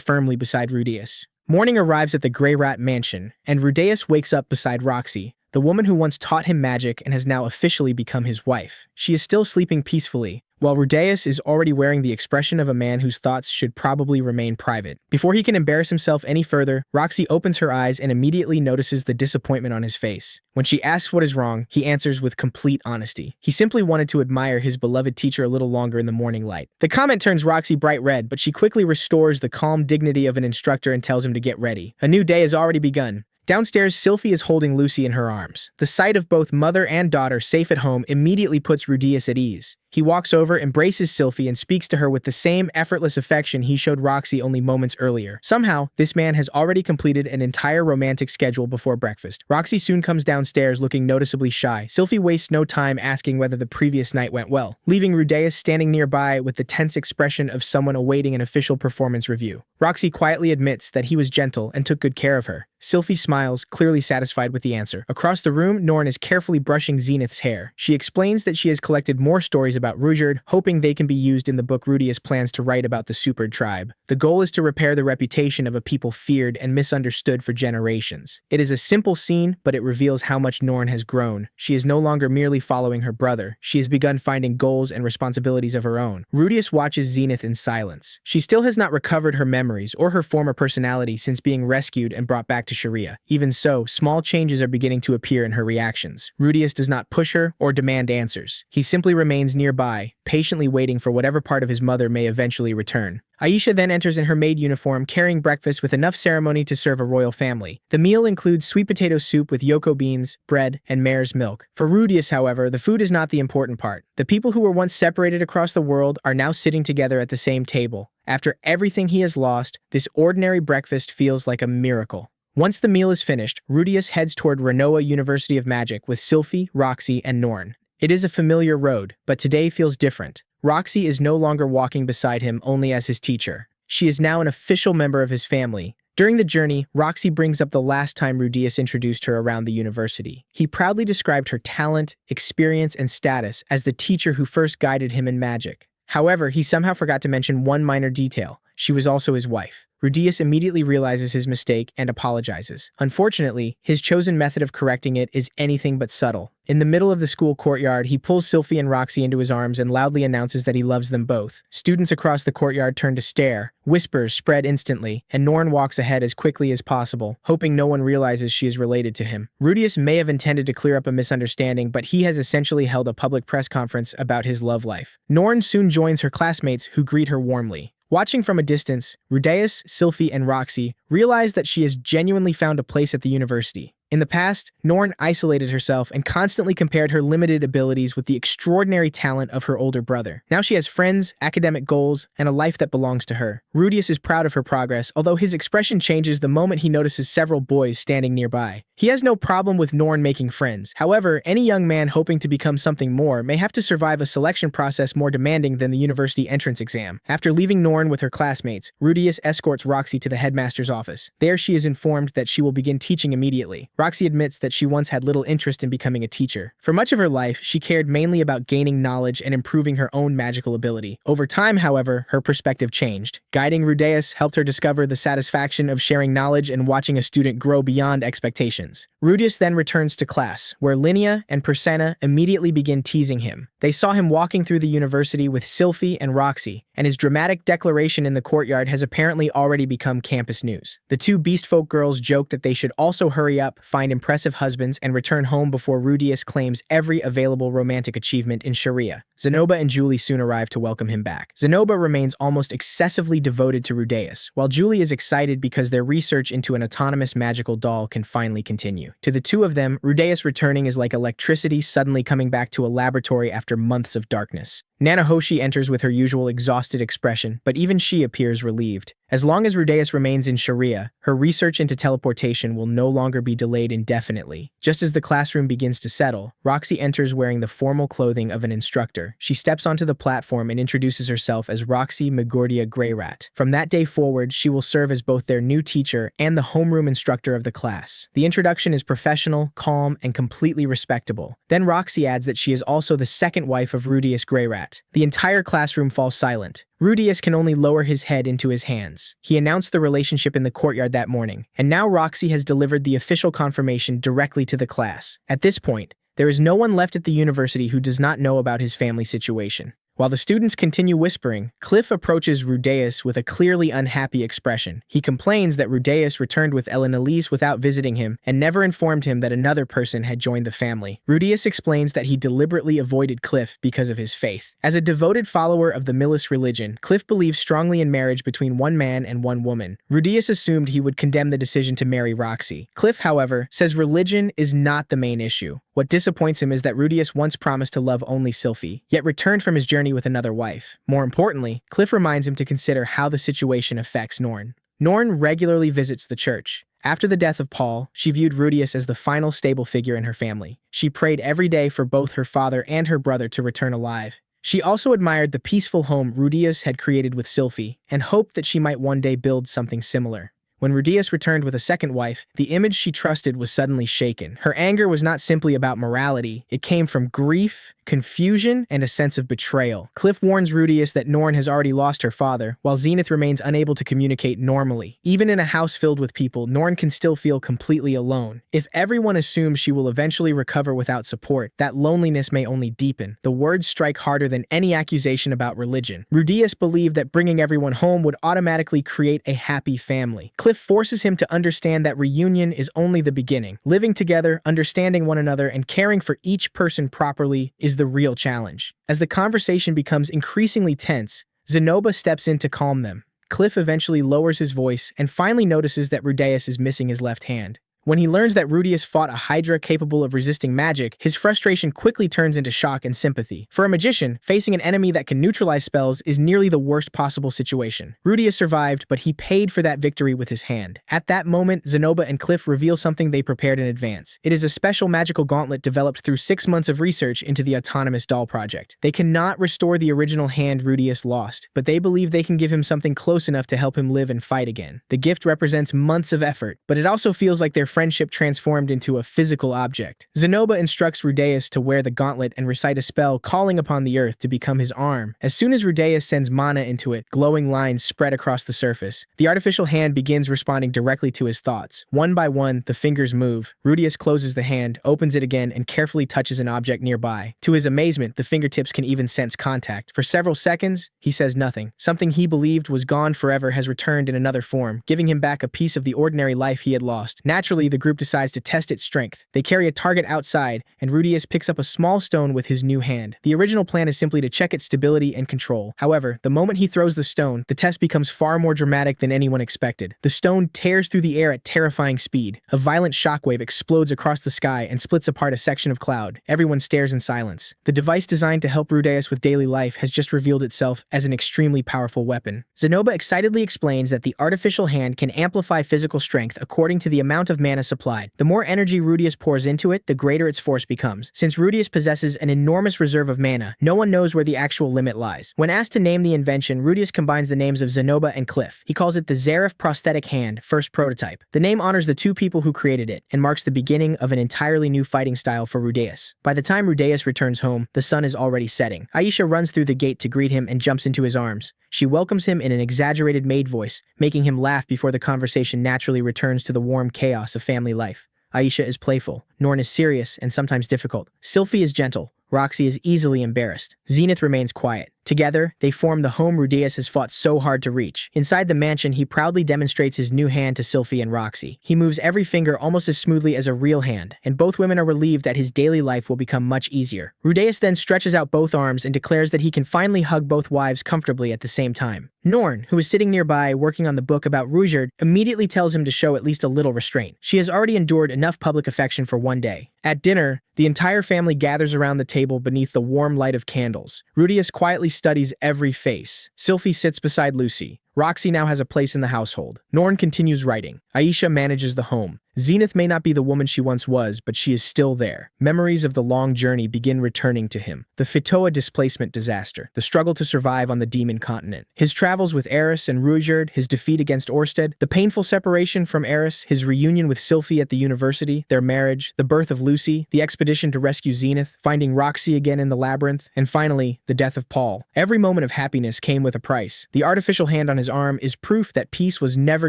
firmly beside Rudeus. Morning arrives at the Grey Rat Mansion, and Rudeus wakes up beside Roxy, the woman who once taught him magic and has now officially become his wife. She is still sleeping peacefully, while Rudeus is already wearing the expression of a man whose thoughts should probably remain private. Before he can embarrass himself any further, Roxy opens her eyes and immediately notices the disappointment on his face. When she asks what is wrong, he answers with complete honesty. He simply wanted to admire his beloved teacher a little longer in the morning light. The comment turns Roxy bright red, but she quickly restores the calm dignity of an instructor and tells him to get ready. A new day has already begun. Downstairs, Sylphie is holding Lucy in her arms. The sight of both mother and daughter safe at home immediately puts Rudeus at ease. He walks over, embraces Sylphie, and speaks to her with the same effortless affection he showed Roxy only moments earlier. Somehow, this man has already completed an entire romantic schedule before breakfast. Roxy soon comes downstairs looking noticeably shy. Sylphie wastes no time asking whether the previous night went well, leaving Rudeus standing nearby with the tense expression of someone awaiting an official performance review. Roxy quietly admits that he was gentle and took good care of her. Sylphie smiles, clearly satisfied with the answer. Across the room, Norn is carefully brushing Zenith's hair. She explains that she has collected more stories about Ruijerd, hoping they can be used in the book Rudius plans to write about the Super tribe. The goal is to repair the reputation of a people feared and misunderstood for generations. It is a simple scene, but it reveals how much Norn has grown. She is no longer merely following her brother. She has begun finding goals and responsibilities of her own. Rudius watches Zenith in silence. She still has not recovered her memories or her former personality since being rescued and brought back to Sharia. Even so, small changes are beginning to appear in her reactions. Rudius does not push her or demand answers. He simply remains nearby, patiently waiting for whatever part of his mother may eventually return. Aisha then enters in her maid uniform, carrying breakfast with enough ceremony to serve a royal family. The meal includes sweet potato soup with yoko beans, bread, and mare's milk. For Rudius, however, the food is not the important part. The people who were once separated across the world are now sitting together at the same table. After everything he has lost, this ordinary breakfast feels like a miracle. Once the meal is finished, Rudius heads toward Renoa University of Magic with Sylphie, Roxy, and Norn. It is a familiar road, but today feels different. Roxy is no longer walking beside him only as his teacher. She is now an official member of his family. During the journey, Roxy brings up the last time Rudius introduced her around the university. He proudly described her talent, experience, and status as the teacher who first guided him in magic. However, he somehow forgot to mention one minor detail. She was also his wife. Rudius immediately realizes his mistake and apologizes. Unfortunately, his chosen method of correcting it is anything but subtle. In the middle of the school courtyard, he pulls Sylphie and Roxy into his arms and loudly announces that he loves them both. Students across the courtyard turn to stare. Whispers spread instantly, and Norn walks ahead as quickly as possible, hoping no one realizes she is related to him. Rudius may have intended to clear up a misunderstanding, but he has essentially held a public press conference about his love life. Norn soon joins her classmates, who greet her warmly. Watching from a distance, Rudius, Sylphie, and Roxy realize that she has genuinely found a place at the university. In the past, Norn isolated herself and constantly compared her limited abilities with the extraordinary talent of her older brother. Now she has friends, academic goals, and a life that belongs to her. Rudius is proud of her progress, although his expression changes the moment he notices several boys standing nearby. He has no problem with Norn making friends. However, any young man hoping to become something more may have to survive a selection process more demanding than the university entrance exam. After leaving Norn with her classmates, Rudius escorts Roxy to the headmaster's office. There she is informed that she will begin teaching immediately. Roxy admits that she once had little interest in becoming a teacher. For much of her life, she cared mainly about gaining knowledge and improving her own magical ability. Over time, however, her perspective changed. Guiding Rudius helped her discover the satisfaction of sharing knowledge and watching a student grow beyond expectations. Rudius then returns to class, where Linnea and Persena immediately begin teasing him. They saw him walking through the university with Sylphie and Roxy, and his dramatic declaration in the courtyard has apparently already become campus news. The two Beastfolk girls joke that they should also hurry up, find impressive husbands, and return home before Rudius claims every available romantic achievement in Sharia. Zenoba and Julie soon arrive to welcome him back. Zenoba remains almost excessively devoted to Rudius, while Julie is excited because their research into an autonomous magical doll can finally continue. To the two of them, Rudius returning is like electricity suddenly coming back to a laboratory after months of darkness. Nanahoshi enters with her usual exhausted expression, but even she appears relieved. As long as Rudius remains in Sharia, her research into teleportation will no longer be delayed indefinitely. Just as the classroom begins to settle, Roxy enters wearing the formal clothing of an instructor. She steps onto the platform and introduces herself as Roxy Megordia Greyrat. From that day forward, she will serve as both their new teacher and the homeroom instructor of the class. The introduction is professional, calm, and completely respectable. Then Roxy adds that she is also the second wife of Rudius Greyrat. The entire classroom falls silent. Rudius can only lower his head into his hands. He announced the relationship in the courtyard that morning, and now Roxy has delivered the official confirmation directly to the class. At this point, there is no one left at the university who does not know about his family situation. While the students continue whispering, Cliff approaches Rudius with a clearly unhappy expression. He complains that Rudius returned with Elise without visiting him and never informed him that another person had joined the family. Rudius explains that he deliberately avoided Cliff because of his faith. As a devoted follower of the Millis religion, Cliff believes strongly in marriage between one man and one woman. Rudius assumed he would condemn the decision to marry Roxy. Cliff, however, says religion is not the main issue. What disappoints him is that Rudius once promised to love only Sylphie, yet returned from his journey with another wife. More importantly, Cliff reminds him to consider how the situation affects Norn. Norn regularly visits the church. After the death of Paul, she viewed Rudius as the final stable figure in her family. She prayed every day for both her father and her brother to return alive. She also admired the peaceful home Rudius had created with Sylphie and hoped that she might one day build something similar. When Rudius returned with a second wife, the image she trusted was suddenly shaken. Her anger was not simply about morality, it came from grief, confusion, and a sense of betrayal. Cliff warns Rudius that Norn has already lost her father, while Zenith remains unable to communicate normally. Even in a house filled with people, Norn can still feel completely alone. If everyone assumes she will eventually recover without support, that loneliness may only deepen. The words strike harder than any accusation about religion. Rudius believed that bringing everyone home would automatically create a happy family. Cliff forces him to understand that reunion is only the beginning. Living together, understanding one another, and caring for each person properly is the real challenge. As the conversation becomes increasingly tense, Zenoba steps in to calm them. Cliff eventually lowers his voice and finally notices that Rudius is missing his left hand. When he learns that Rudius fought a Hydra capable of resisting magic, his frustration quickly turns into shock and sympathy. For a magician, facing an enemy that can neutralize spells is nearly the worst possible situation. Rudius survived, but he paid for that victory with his hand. At that moment, Zenoba and Cliff reveal something they prepared in advance. It is a special magical gauntlet developed through 6 months of research into the autonomous doll project. They cannot restore the original hand Rudius lost, but they believe they can give him something close enough to help him live and fight again. The gift represents months of effort, but it also feels like their friendship transformed into a physical object. Zenoba instructs Rudius to wear the gauntlet and recite a spell calling upon the earth to become his arm. As soon as Rudius sends mana into it, glowing lines spread across the surface. The artificial hand begins responding directly to his thoughts. One by one, the fingers move. Rudius closes the hand, opens it again, and carefully touches an object nearby. To his amazement, the fingertips can even sense contact. For several seconds, he says nothing. Something he believed was gone forever has returned in another form, giving him back a piece of the ordinary life he had lost. Naturally, the group decides to test its strength. They carry a target outside, and Rudius picks up a small stone with his new hand. The original plan is simply to check its stability and control. However, the moment he throws the stone, the test becomes far more dramatic than anyone expected. The stone tears through the air at terrifying speed. A violent shockwave explodes across the sky and splits apart a section of cloud. Everyone stares in silence. The device designed to help Rudius with daily life has just revealed itself as an extremely powerful weapon. Zenoba excitedly explains that the artificial hand can amplify physical strength according to the amount of mana supplied. The more energy Rudius pours into it, the greater its force becomes. Since Rudius possesses an enormous reserve of mana, no one knows where the actual limit lies. When asked to name the invention, Rudius combines the names of Zenoba and Cliff. He calls it the Zarif Prosthetic Hand, first prototype. The name honors the two people who created it, and marks the beginning of an entirely new fighting style for Rudius. By the time Rudius returns home, the sun is already setting. Aisha runs through the gate to greet him and jumps into his arms. She welcomes him in an exaggerated maid voice, making him laugh before the conversation naturally returns to the warm chaos of family life. Aisha is playful, Norn is serious and sometimes difficult. Sylphie is gentle, Roxy is easily embarrassed. Zenith remains quiet. Together, they form the home Rudius has fought so hard to reach. Inside the mansion, he proudly demonstrates his new hand to Sylphie and Roxy. He moves every finger almost as smoothly as a real hand, and both women are relieved that his daily life will become much easier. Rudius then stretches out both arms and declares that he can finally hug both wives comfortably at the same time. Norn, who is sitting nearby working on the book about Ruijerd, immediately tells him to show at least a little restraint. She has already endured enough public affection for one day. At dinner, the entire family gathers around the table beneath the warm light of candles. Rudius quietly studies every face. Sylphie sits beside Lucy. Roxy now has a place in the household. Norn continues writing. Aisha manages the home. Zenith may not be the woman she once was, but she is still there. Memories of the long journey begin returning to him. The Fitoa displacement disaster, the struggle to survive on the demon continent, his travels with Eris and Ruijerd, his defeat against Orsted, the painful separation from Eris, his reunion with Sylphie at the university, their marriage, the birth of Lucy, the expedition to rescue Zenith, finding Roxy again in the labyrinth, and finally, the death of Paul. Every moment of happiness came with a price. The artificial hand on his arm is proof that peace was never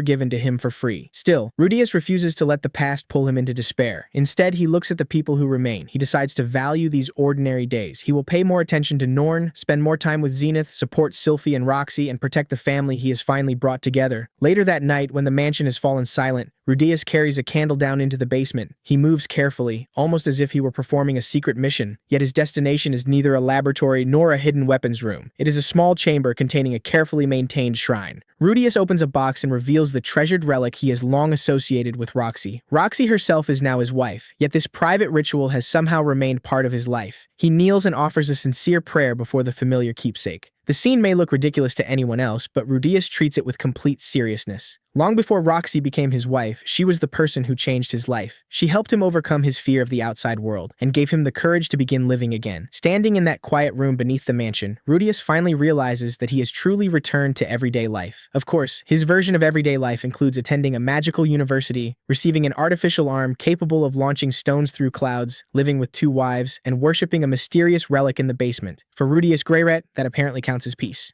given to him for free. Still, Rudius refuses to let the past pull him into despair. Instead, he looks at the people who remain. He decides to value these ordinary days. He will pay more attention to Norn, spend more time with Zenith, support Sylphie and Roxy, and protect the family he has finally brought together. Later that night, when the mansion has fallen silent, Rudius carries a candle down into the basement. He moves carefully, almost as if he were performing a secret mission, yet his destination is neither a laboratory nor a hidden weapons room. It is a small chamber containing a carefully maintained shrine. Rudius opens a box and reveals the treasured relic he has long associated with Roxy. Roxy herself is now his wife, yet this private ritual has somehow remained part of his life. He kneels and offers a sincere prayer before the familiar keepsake. The scene may look ridiculous to anyone else, but Rudius treats it with complete seriousness. Long before Roxy became his wife, she was the person who changed his life. She helped him overcome his fear of the outside world and gave him the courage to begin living again. Standing in that quiet room beneath the mansion, Rudius finally realizes that he has truly returned to everyday life. Of course, his version of everyday life includes attending a magical university, receiving an artificial arm capable of launching stones through clouds, living with 2 wives, and worshipping a mysterious relic in the basement. For Rudius Greyret, that apparently counts as peace.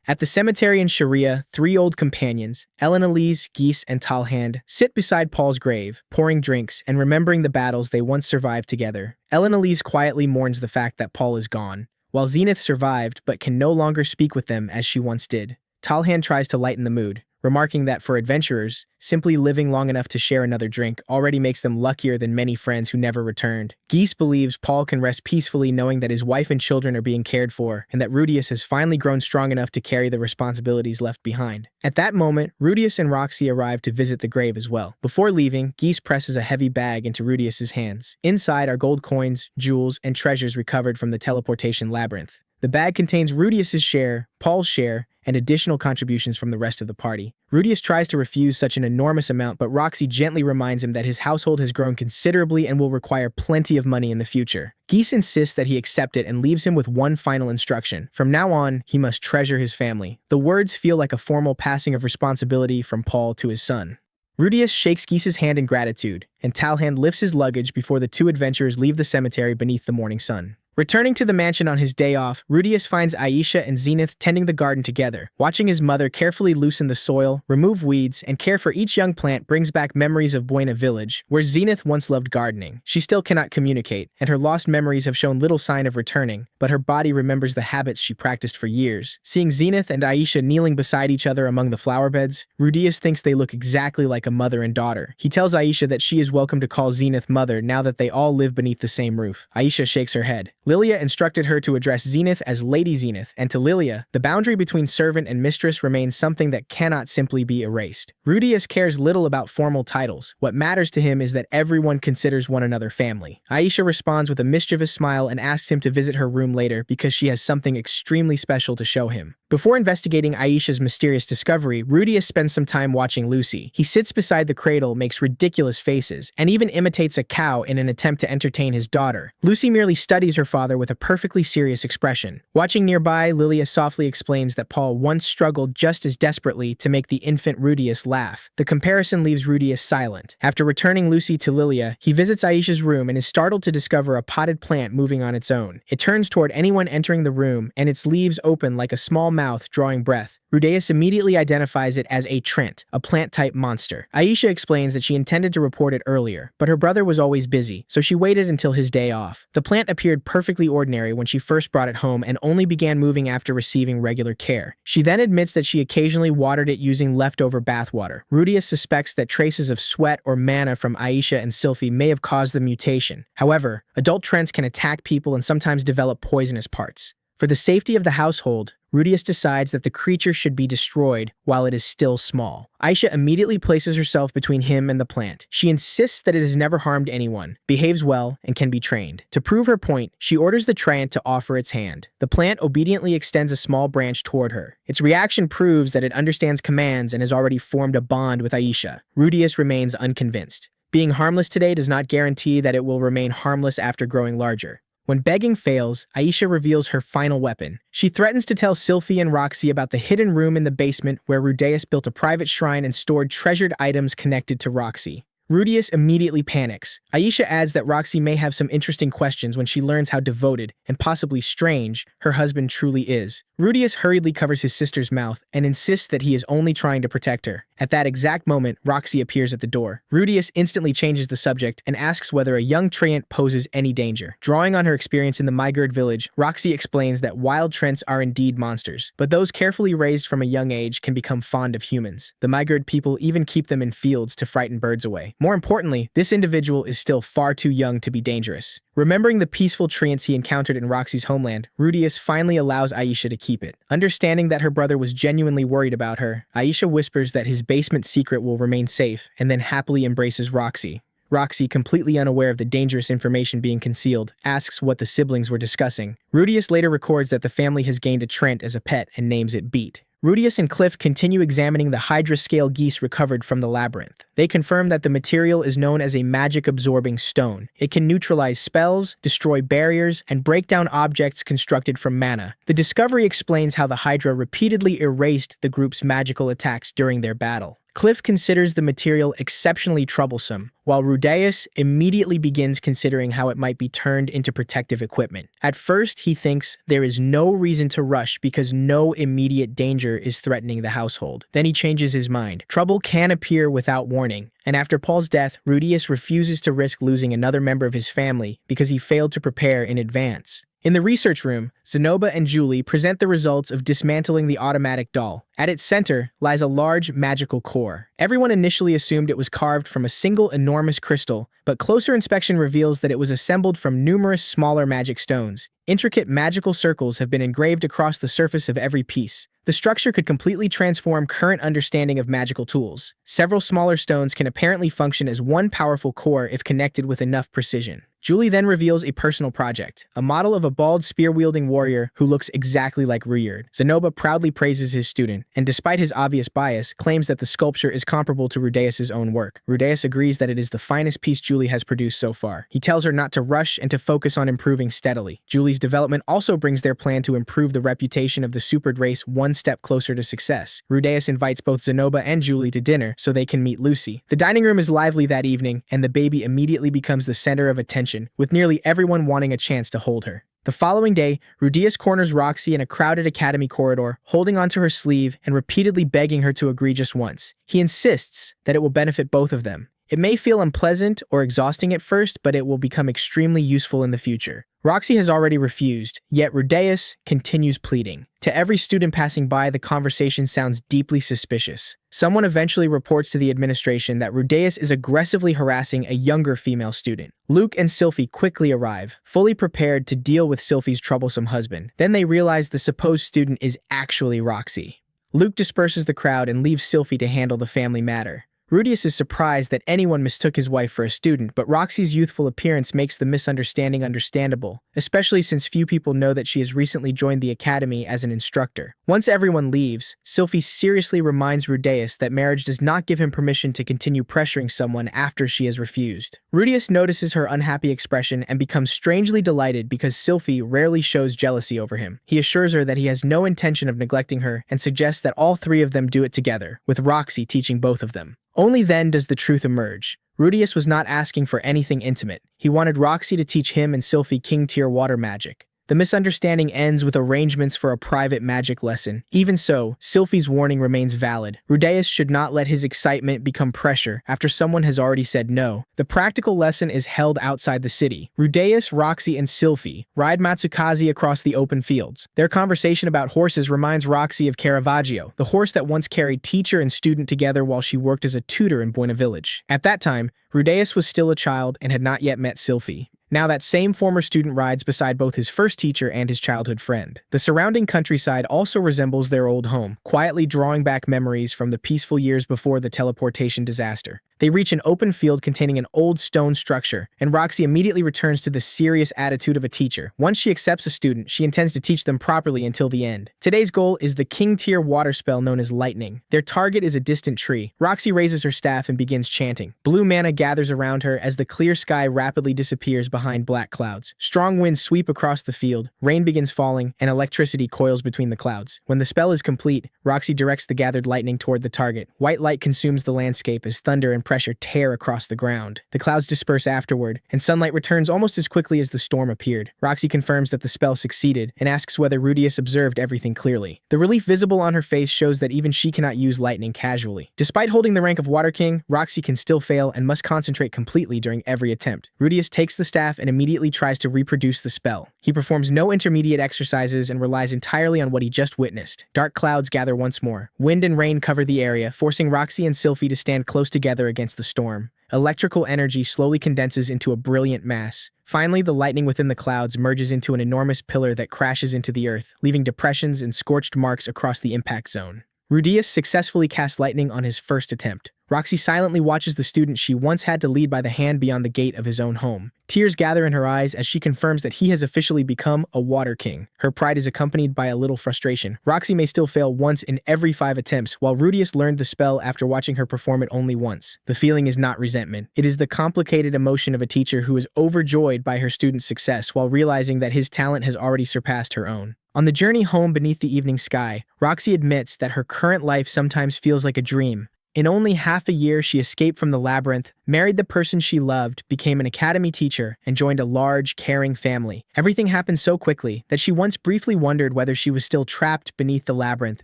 At the cemetery in Sharia, 3 old companions, Elenalise, Geese, and Talhand, sit beside Paul's grave, pouring drinks and remembering the battles they once survived together. Elenalise quietly mourns the fact that Paul is gone, while Zenith survived but can no longer speak with them as she once did. Talhand tries to lighten the mood, remarking that for adventurers, simply living long enough to share another drink already makes them luckier than many friends who never returned. Geese believes Paul can rest peacefully knowing that his wife and children are being cared for, and that Rudius has finally grown strong enough to carry the responsibilities left behind. At that moment, Rudius and Roxy arrive to visit the grave as well. Before leaving, Geese presses a heavy bag into Rudius's hands. Inside are gold coins, jewels, and treasures recovered from the teleportation labyrinth. The bag contains Rudius's share, Paul's share, and additional contributions from the rest of the party. Rudius tries to refuse such an enormous amount, but Roxy gently reminds him that his household has grown considerably and will require plenty of money in the future. Geese insists that he accept it and leaves him with one final instruction. From now on, he must treasure his family. The words feel like a formal passing of responsibility from Paul to his son. Rudius shakes Geese's hand in gratitude, and Talhand lifts his luggage before the 2 adventurers leave the cemetery beneath the morning sun. Returning to the mansion on his day off, Rudius finds Aisha and Zenith tending the garden together. Watching his mother carefully loosen the soil, remove weeds, and care for each young plant brings back memories of Buena Village, where Zenith once loved gardening. She still cannot communicate, and her lost memories have shown little sign of returning, but her body remembers the habits she practiced for years. Seeing Zenith and Aisha kneeling beside each other among the flower beds, Rudius thinks they look exactly like a mother and daughter. He tells Aisha that she is welcome to call Zenith mother now that they all live beneath the same roof. Aisha shakes her head. Lilia instructed her to address Zenith as Lady Zenith, and to Lilia, the boundary between servant and mistress remains something that cannot simply be erased. Rudius cares little about formal titles. What matters to him is that everyone considers one another family. Aisha responds with a mischievous smile and asks him to visit her room later because she has something extremely special to show him. Before investigating Aisha's mysterious discovery, Rudius spends some time watching Lucy. He sits beside the cradle, makes ridiculous faces, and even imitates a cow in an attempt to entertain his daughter. Lucy merely studies her father with a perfectly serious expression. Watching nearby, Lilia softly explains that Paul once struggled just as desperately to make the infant Rudius laugh. The comparison leaves Rudius silent. After returning Lucy to Lilia, he visits Aisha's room and is startled to discover a potted plant moving on its own. It turns toward anyone entering the room, and its leaves open like a small mouth drawing breath. Rudius immediately identifies it as a Trent, a plant-type monster. Aisha explains that she intended to report it earlier, but her brother was always busy, so she waited until his day off. The plant appeared perfectly ordinary when she first brought it home and only began moving after receiving regular care. She then admits that she occasionally watered it using leftover bathwater. Rudius suspects that traces of sweat or mana from Aisha and Sylphie may have caused the mutation. However, adult Trents can attack people and sometimes develop poisonous parts. For the safety of the household, Rudius decides that the creature should be destroyed while it is still small. Aisha immediately places herself between him and the plant. She insists that it has never harmed anyone, behaves well, and can be trained. To prove her point, she orders the Trant to offer its hand. The plant obediently extends a small branch toward her. Its reaction proves that it understands commands and has already formed a bond with Aisha. Rudius remains unconvinced. Being harmless today does not guarantee that it will remain harmless after growing larger. When begging fails, Aisha reveals her final weapon. She threatens to tell Sylphie and Roxy about the hidden room in the basement where Rudius built a private shrine and stored treasured items connected to Roxy. Rudius immediately panics. Aisha adds that Roxy may have some interesting questions when she learns how devoted, and possibly strange, her husband truly is. Rudius hurriedly covers his sister's mouth and insists that he is only trying to protect her. At that exact moment, Roxy appears at the door. Rudius instantly changes the subject and asks whether a young Treant poses any danger. Drawing on her experience in the Mygerd village, Roxy explains that wild Trents are indeed monsters, but those carefully raised from a young age can become fond of humans. The Mygerd people even keep them in fields to frighten birds away. More importantly, this individual is still far too young to be dangerous. Remembering the peaceful treants he encountered in Roxy's homeland, Rudius finally allows Aisha to keep it. Understanding that her brother was genuinely worried about her, Aisha whispers that his basement secret will remain safe, and then happily embraces Roxy. Roxy, completely unaware of the dangerous information being concealed, asks what the siblings were discussing. Rudius later records that the family has gained a Trent as a pet and names it Beat. Rudius and Cliff continue examining the Hydra scale geese recovered from the labyrinth. They confirm that the material is known as a magic-absorbing stone. It can neutralize spells, destroy barriers, and break down objects constructed from mana. The discovery explains how the Hydra repeatedly erased the group's magical attacks during their battle. Cliff considers the material exceptionally troublesome, while Rudeus immediately begins considering how it might be turned into protective equipment. At first, he thinks there is no reason to rush because no immediate danger is threatening the household. Then he changes his mind. Trouble can appear without warning, and after Paul's death, Rudeus refuses to risk losing another member of his family because he failed to prepare in advance. In the research room, Zenoba and Julie present the results of dismantling the automatic doll. At its center lies a large magical core. Everyone initially assumed it was carved from a single enormous crystal, but closer inspection reveals that it was assembled from numerous smaller magic stones. Intricate magical circles have been engraved across the surface of every piece. The structure could completely transform current understanding of magical tools. Several smaller stones can apparently function as one powerful core if connected with enough precision. Julie then reveals a personal project, a model of a bald spear-wielding warrior who looks exactly like Ruyard. Zenoba proudly praises his student, and despite his obvious bias, claims that the sculpture is comparable to Rudeus' own work. Rudeus agrees that it is the finest piece Julie has produced so far. He tells her not to rush and to focus on improving steadily. Julie's development also brings their plan to improve the reputation of the supered race one step closer to success. Rudeus invites both Zenoba and Julie to dinner so they can meet Lucy. The dining room is lively that evening, and the baby immediately becomes the center of attention, with nearly everyone wanting a chance to hold her. The following day, Rudeus corners Roxy in a crowded academy corridor, holding onto her sleeve and repeatedly begging her to agree just once. He insists that it will benefit both of them. It may feel unpleasant or exhausting at first, but it will become extremely useful in the future. Roxy has already refused, yet Rudeus continues pleading. To every student passing by, the conversation sounds deeply suspicious. Someone eventually reports to the administration that Rudeus is aggressively harassing a younger female student. Luke and Sylphie quickly arrive, fully prepared to deal with Sylphie's troublesome husband. Then they realize the supposed student is actually Roxy. Luke disperses the crowd and leaves Sylphie to handle the family matter. Rudeus is surprised that anyone mistook his wife for a student, but Roxy's youthful appearance makes the misunderstanding understandable, especially since few people know that she has recently joined the academy as an instructor. Once everyone leaves, Sylphie seriously reminds Rudeus that marriage does not give him permission to continue pressuring someone after she has refused. Rudeus notices her unhappy expression and becomes strangely delighted because Sylphie rarely shows jealousy over him. He assures her that he has no intention of neglecting her and suggests that all three of them do it together, with Roxy teaching both of them. Only then does the truth emerge. Rudeus was not asking for anything intimate. He wanted Roxy to teach him and Sylphie king-tier water magic. The misunderstanding ends with arrangements for a private magic lesson. Even so, Sylphie's warning remains valid. Rudeus should not let his excitement become pressure after someone has already said no. The practical lesson is held outside the city. Rudeus, Roxy, and Sylphie ride Matsukaze across the open fields. Their conversation about horses reminds Roxy of Caravaggio, the horse that once carried teacher and student together while she worked as a tutor in Buena Village. At that time, Rudeus was still a child and had not yet met Sylphie. Now that same former student rides beside both his first teacher and his childhood friend. The surrounding countryside also resembles their old home, quietly drawing back memories from the peaceful years before the teleportation disaster. They reach an open field containing an old stone structure, and Roxy immediately returns to the serious attitude of a teacher. Once she accepts a student, she intends to teach them properly until the end. Today's goal is the king-tier water spell known as lightning. Their target is a distant tree. Roxy raises her staff and begins chanting. Blue mana gathers around her as the clear sky rapidly disappears behind black clouds. Strong winds sweep across the field, rain begins falling, and electricity coils between the clouds. When the spell is complete, Roxy directs the gathered lightning toward the target. White light consumes the landscape as thunder and pressure tear across the ground. The clouds disperse afterward, and sunlight returns almost as quickly as the storm appeared. Roxy confirms that the spell succeeded and asks whether Rudeus observed everything clearly. The relief visible on her face shows that even she cannot use lightning casually. Despite holding the rank of Water King, Roxy can still fail and must concentrate completely during every attempt. Rudeus takes the staff and immediately tries to reproduce the spell. He performs no intermediate exercises and relies entirely on what he just witnessed. Dark clouds gather once more. Wind and rain cover the area, forcing Roxy and Sylphie to stand close together against the storm. Electrical energy slowly condenses into a brilliant mass. Finally, the lightning within the clouds merges into an enormous pillar that crashes into the earth, leaving depressions and scorched marks across the impact zone. Rudeus successfully casts lightning on his first attempt. Roxy silently watches the student she once had to lead by the hand beyond the gate of his own home. Tears gather in her eyes as she confirms that he has officially become a Water King. Her pride is accompanied by a little frustration. Roxy may still fail once in every 5 attempts, while Rudius learned the spell after watching her perform it only once. The feeling is not resentment. It is the complicated emotion of a teacher who is overjoyed by her student's success while realizing that his talent has already surpassed her own. On the journey home beneath the evening sky, Roxy admits that her current life sometimes feels like a dream. In only half a year, she escaped from the labyrinth, married the person she loved, became an academy teacher, and joined a large, caring family. Everything happened so quickly that she once briefly wondered whether she was still trapped beneath the labyrinth,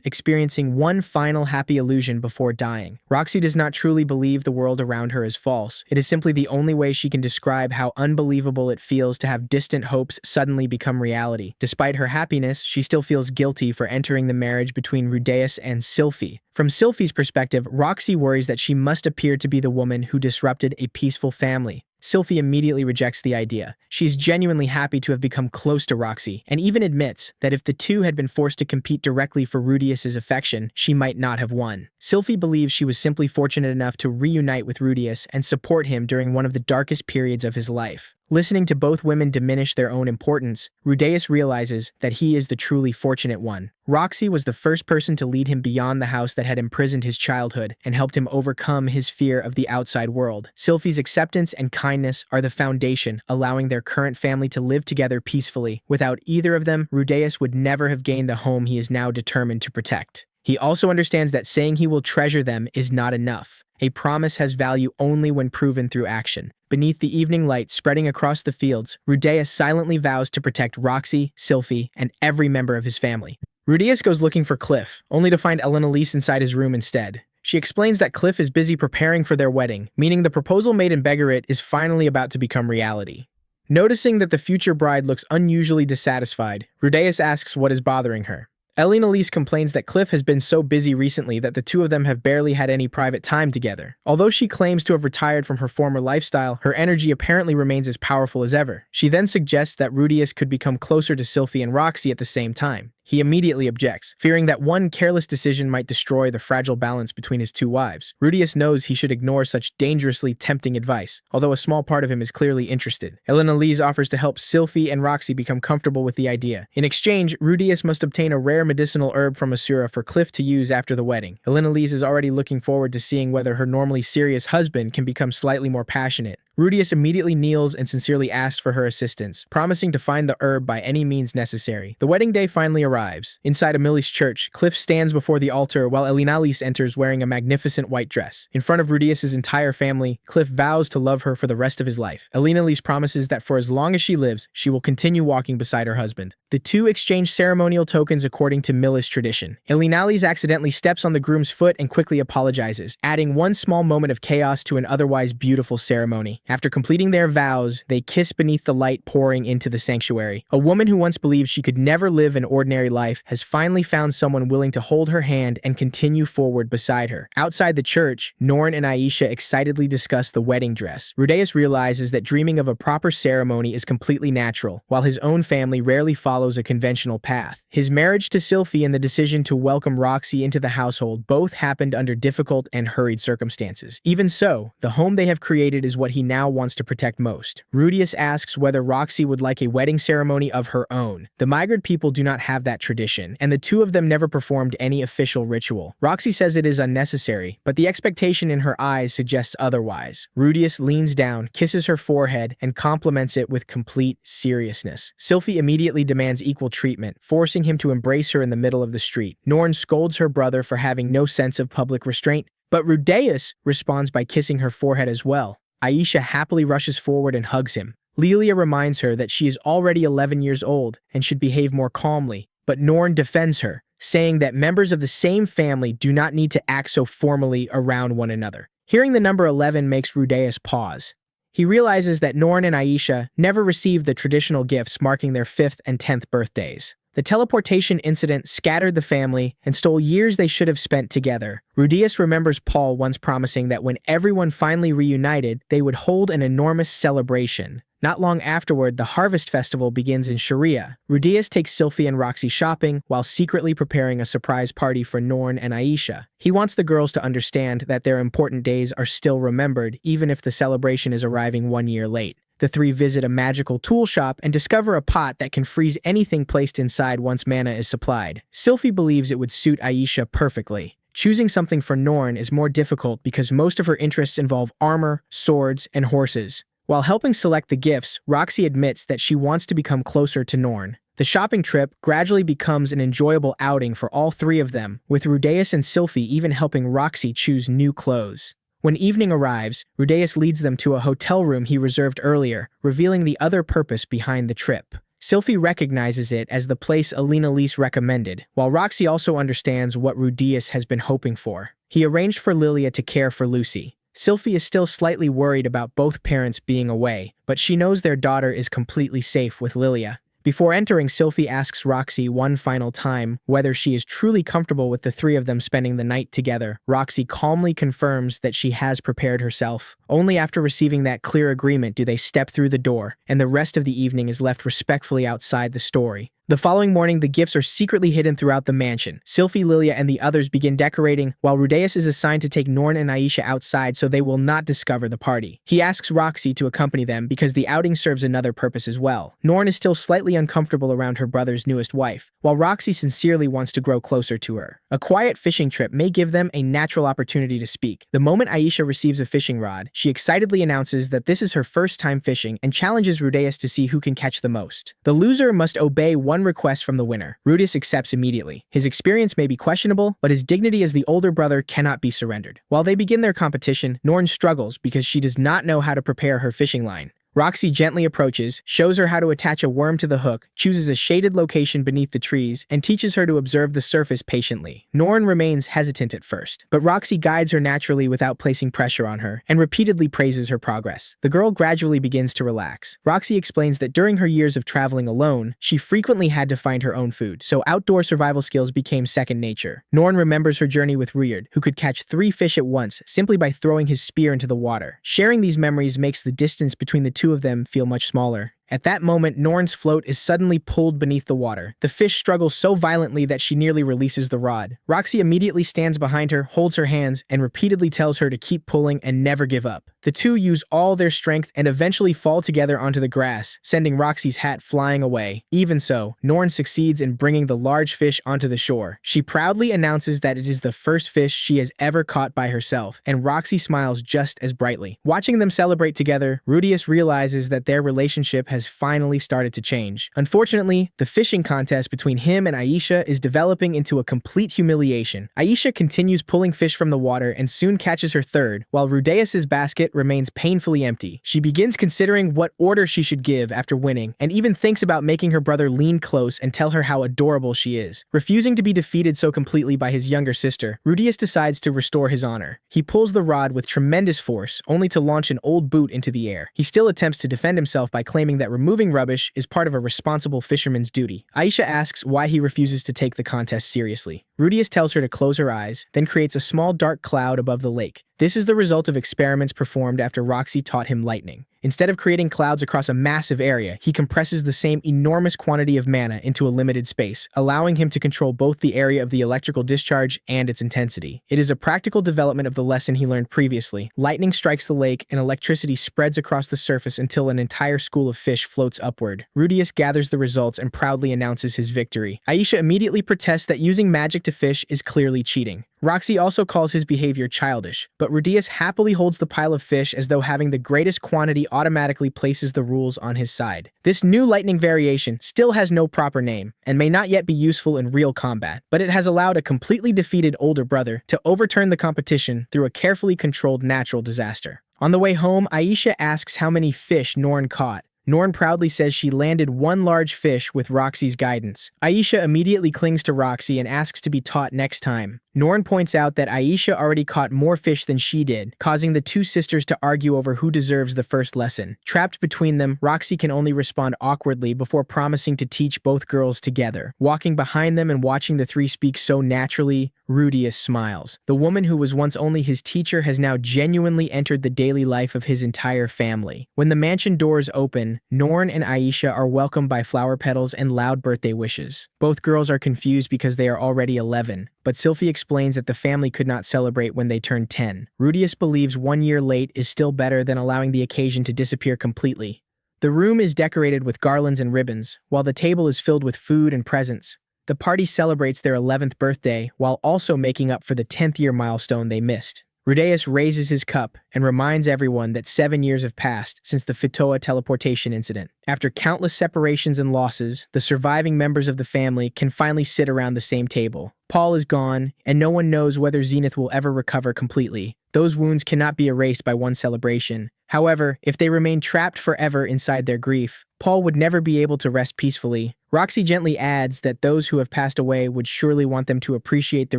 experiencing one final happy illusion before dying. Roxy does not truly believe the world around her is false. It is simply the only way she can describe how unbelievable it feels to have distant hopes suddenly become reality. Despite her happiness, she still feels guilty for entering the marriage between Rudeus and Sylphie. From Sylphie's perspective, Roxy worries that she must appear to be the woman who disrupted a peaceful family. Sylphie immediately rejects the idea. She's genuinely happy to have become close to Roxy, and even admits that if the two had been forced to compete directly for Rudius's affection, she might not have won. Sylphie believes she was simply fortunate enough to reunite with Rudius and support him during one of the darkest periods of his life. Listening to both women diminish their own importance, Rudeus realizes that he is the truly fortunate one. Roxy was the first person to lead him beyond the house that had imprisoned his childhood and helped him overcome his fear of the outside world. Sylphie's acceptance and kindness are the foundation, allowing their current family to live together peacefully. Without either of them, Rudeus would never have gained the home he is now determined to protect. He also understands that saying he will treasure them is not enough. A promise has value only when proven through action. Beneath the evening light spreading across the fields, Rudeus silently vows to protect Roxy, Sylphie, and every member of his family. Rudeus goes looking for Cliff, only to find Elise inside his room instead. She explains that Cliff is busy preparing for their wedding, meaning the proposal made in Begarit is finally about to become reality. Noticing that the future bride looks unusually dissatisfied, Rudeus asks what is bothering her. Elise complains that Cliff has been so busy recently that the two of them have barely had any private time together. Although she claims to have retired from her former lifestyle, her energy apparently remains as powerful as ever. She then suggests that Rudeus could become closer to Sylphie and Roxy at the same time. He immediately objects, fearing that one careless decision might destroy the fragile balance between his two wives. Rudeus knows he should ignore such dangerously tempting advice, although a small part of him is clearly interested. Elise offers to help Sylphie and Roxy become comfortable with the idea. In exchange, Rudeus must obtain a rare medicinal herb from Asura for Cliff to use after the wedding. Elise is already looking forward to seeing whether her normally serious husband can become slightly more passionate. Rudeus immediately kneels and sincerely asks for her assistance, promising to find the herb by any means necessary. The wedding day finally arrives. Inside Ameli's church, Cliff stands before the altar while Elise enters wearing a magnificent white dress. In front of Rudeus's entire family, Cliff vows to love her for the rest of his life. Elise promises that for as long as she lives, she will continue walking beside her husband. The two exchange ceremonial tokens according to Millis tradition. Elise accidentally steps on the groom's foot and quickly apologizes, adding one small moment of chaos to an otherwise beautiful ceremony. After completing their vows, they kiss beneath the light pouring into the sanctuary. A woman who once believed she could never live an ordinary life has finally found someone willing to hold her hand and continue forward beside her. Outside the church, Norn and Aisha excitedly discuss the wedding dress. Rudeus realizes that dreaming of a proper ceremony is completely natural, while his own family rarely follows a conventional path. His marriage to Sylphie and the decision to welcome Roxy into the household both happened under difficult and hurried circumstances. Even so, the home they have created is what he now wants to protect most. Rudeus asks whether Roxy would like a wedding ceremony of her own. The Migrant people do not have that tradition, and the two of them never performed any official ritual. Roxy says it is unnecessary, but the expectation in her eyes suggests otherwise. Rudeus leans down, kisses her forehead, and compliments it with complete seriousness. Sylphie immediately demands equal treatment, forcing him to embrace her in the middle of the street. Norn scolds her brother for having no sense of public restraint, but Rudeus responds by kissing her forehead as well. Aisha happily rushes forward and hugs him. Lilia reminds her that she is already 11 years old and should behave more calmly, but Norn defends her, saying that members of the same family do not need to act so formally around one another. Hearing the number 11 makes Rudeus pause. He realizes that Norn and Aisha never received the traditional gifts marking their 5th and 10th birthdays. The teleportation incident scattered the family and stole years they should have spent together. Rudeus remembers Paul once promising that when everyone finally reunited, they would hold an enormous celebration. Not long afterward, the Harvest Festival begins in Sharia. Rudius takes Sylphie and Roxy shopping while secretly preparing a surprise party for Norn and Aisha. He wants the girls to understand that their important days are still remembered, even if the celebration is arriving 1 year late. The three visit a magical tool shop and discover a pot that can freeze anything placed inside once mana is supplied. Sylphie believes it would suit Aisha perfectly. Choosing something for Norn is more difficult because most of her interests involve armor, swords, and horses. While helping select the gifts, Roxy admits that she wants to become closer to Norn. The shopping trip gradually becomes an enjoyable outing for all three of them, with Rudeus and Sylphie even helping Roxy choose new clothes. When evening arrives, Rudeus leads them to a hotel room he reserved earlier, revealing the other purpose behind the trip. Sylphie recognizes it as the place Alina Lise recommended, while Roxy also understands what Rudeus has been hoping for. He arranged for Lilia to care for Lucy. Sylphie is still slightly worried about both parents being away, but she knows their daughter is completely safe with Lilia. Before entering, Sylphie asks Roxy one final time whether she is truly comfortable with the three of them spending the night together. Roxy calmly confirms that she has prepared herself. Only after receiving that clear agreement do they step through the door, and the rest of the evening is left respectfully outside the story. The following morning, the gifts are secretly hidden throughout the mansion. Sylphie, Lilia, and the others begin decorating, while Rudeus is assigned to take Norn and Aisha outside so they will not discover the party. He asks Roxy to accompany them because the outing serves another purpose as well. Norn is still slightly uncomfortable around her brother's newest wife, while Roxy sincerely wants to grow closer to her. A quiet fishing trip may give them a natural opportunity to speak. The moment Aisha receives a fishing rod, she excitedly announces that this is her first time fishing and challenges Rudeus to see who can catch the most. The loser must obey one request from the winner. Rudeus accepts immediately. His experience may be questionable, but his dignity as the older brother cannot be surrendered. While they begin their competition, Norn struggles because she does not know how to prepare her fishing line. Roxy gently approaches, shows her how to attach a worm to the hook, chooses a shaded location beneath the trees, and teaches her to observe the surface patiently. Norn remains hesitant at first, but Roxy guides her naturally without placing pressure on her, and repeatedly praises her progress. The girl gradually begins to relax. Roxy explains that during her years of traveling alone, she frequently had to find her own food, so outdoor survival skills became second nature. Norn remembers her journey with Rudyard, who could catch 3 fish at once simply by throwing his spear into the water. Sharing these memories makes the distance between the two of them feel much smaller. At that moment, Norn's float is suddenly pulled beneath the water. The fish struggles so violently that she nearly releases the rod. Roxy immediately stands behind her, holds her hands, and repeatedly tells her to keep pulling and never give up. The two use all their strength and eventually fall together onto the grass, sending Roxy's hat flying away. Even so, Norn succeeds in bringing the large fish onto the shore. She proudly announces that it is the first fish she has ever caught by herself, and Roxy smiles just as brightly. Watching them celebrate together, Rudeus realizes that their relationship has finally started to change. Unfortunately, the fishing contest between him and Aisha is developing into a complete humiliation. Aisha continues pulling fish from the water and soon catches her third, while Rudeus's basket remains painfully empty. She begins considering what order she should give after winning, and even thinks about making her brother lean close and tell her how adorable she is. Refusing to be defeated so completely by his younger sister, Rudeus decides to restore his honor. He pulls the rod with tremendous force, only to launch an old boot into the air. He still attempts to defend himself by claiming that removing rubbish is part of a responsible fisherman's duty. Aisha asks why he refuses to take the contest seriously. Rudeus tells her to close her eyes, then creates a small dark cloud above the lake. This is the result of experiments performed after Roxy taught him lightning. Instead of creating clouds across a massive area, he compresses the same enormous quantity of mana into a limited space, allowing him to control both the area of the electrical discharge and its intensity. It is a practical development of the lesson he learned previously. Lightning strikes the lake, and electricity spreads across the surface until an entire school of fish floats upward. Rudeus gathers the results and proudly announces his victory. Aisha immediately protests that using magic to fish is clearly cheating. Roxy also calls his behavior childish, but Rudeus happily holds the pile of fish as though having the greatest quantity automatically places the rules on his side. This new lightning variation still has no proper name, and may not yet be useful in real combat, but it has allowed a completely defeated older brother to overturn the competition through a carefully controlled natural disaster. On the way home, Aisha asks how many fish Norn caught. Norn proudly says she landed 1 large fish with Roxy's guidance. Aisha immediately clings to Roxy and asks to be taught next time. Norn points out that Aisha already caught more fish than she did, causing the two sisters to argue over who deserves the first lesson. Trapped between them, Roxy can only respond awkwardly before promising to teach both girls together. Walking behind them and watching the three speak so naturally, Rudius smiles. The woman who was once only his teacher has now genuinely entered the daily life of his entire family. When the mansion doors open, Norn and Aisha are welcomed by flower petals and loud birthday wishes. Both girls are confused because they are already 11, but Sylphie explains that the family could not celebrate when they turned 10. Rudius believes 1 year late is still better than allowing the occasion to disappear completely. The room is decorated with garlands and ribbons, while the table is filled with food and presents. The party celebrates their 11th birthday while also making up for the 10th year milestone they missed. Rudeus raises his cup and reminds everyone that 7 years have passed since the Fitoa teleportation incident. After countless separations and losses, the surviving members of the family can finally sit around the same table. Paul is gone, and no one knows whether Zenith will ever recover completely. Those wounds cannot be erased by one celebration. However, if they remain trapped forever inside their grief, Paul would never be able to rest peacefully. Roxy gently adds that those who have passed away would surely want them to appreciate the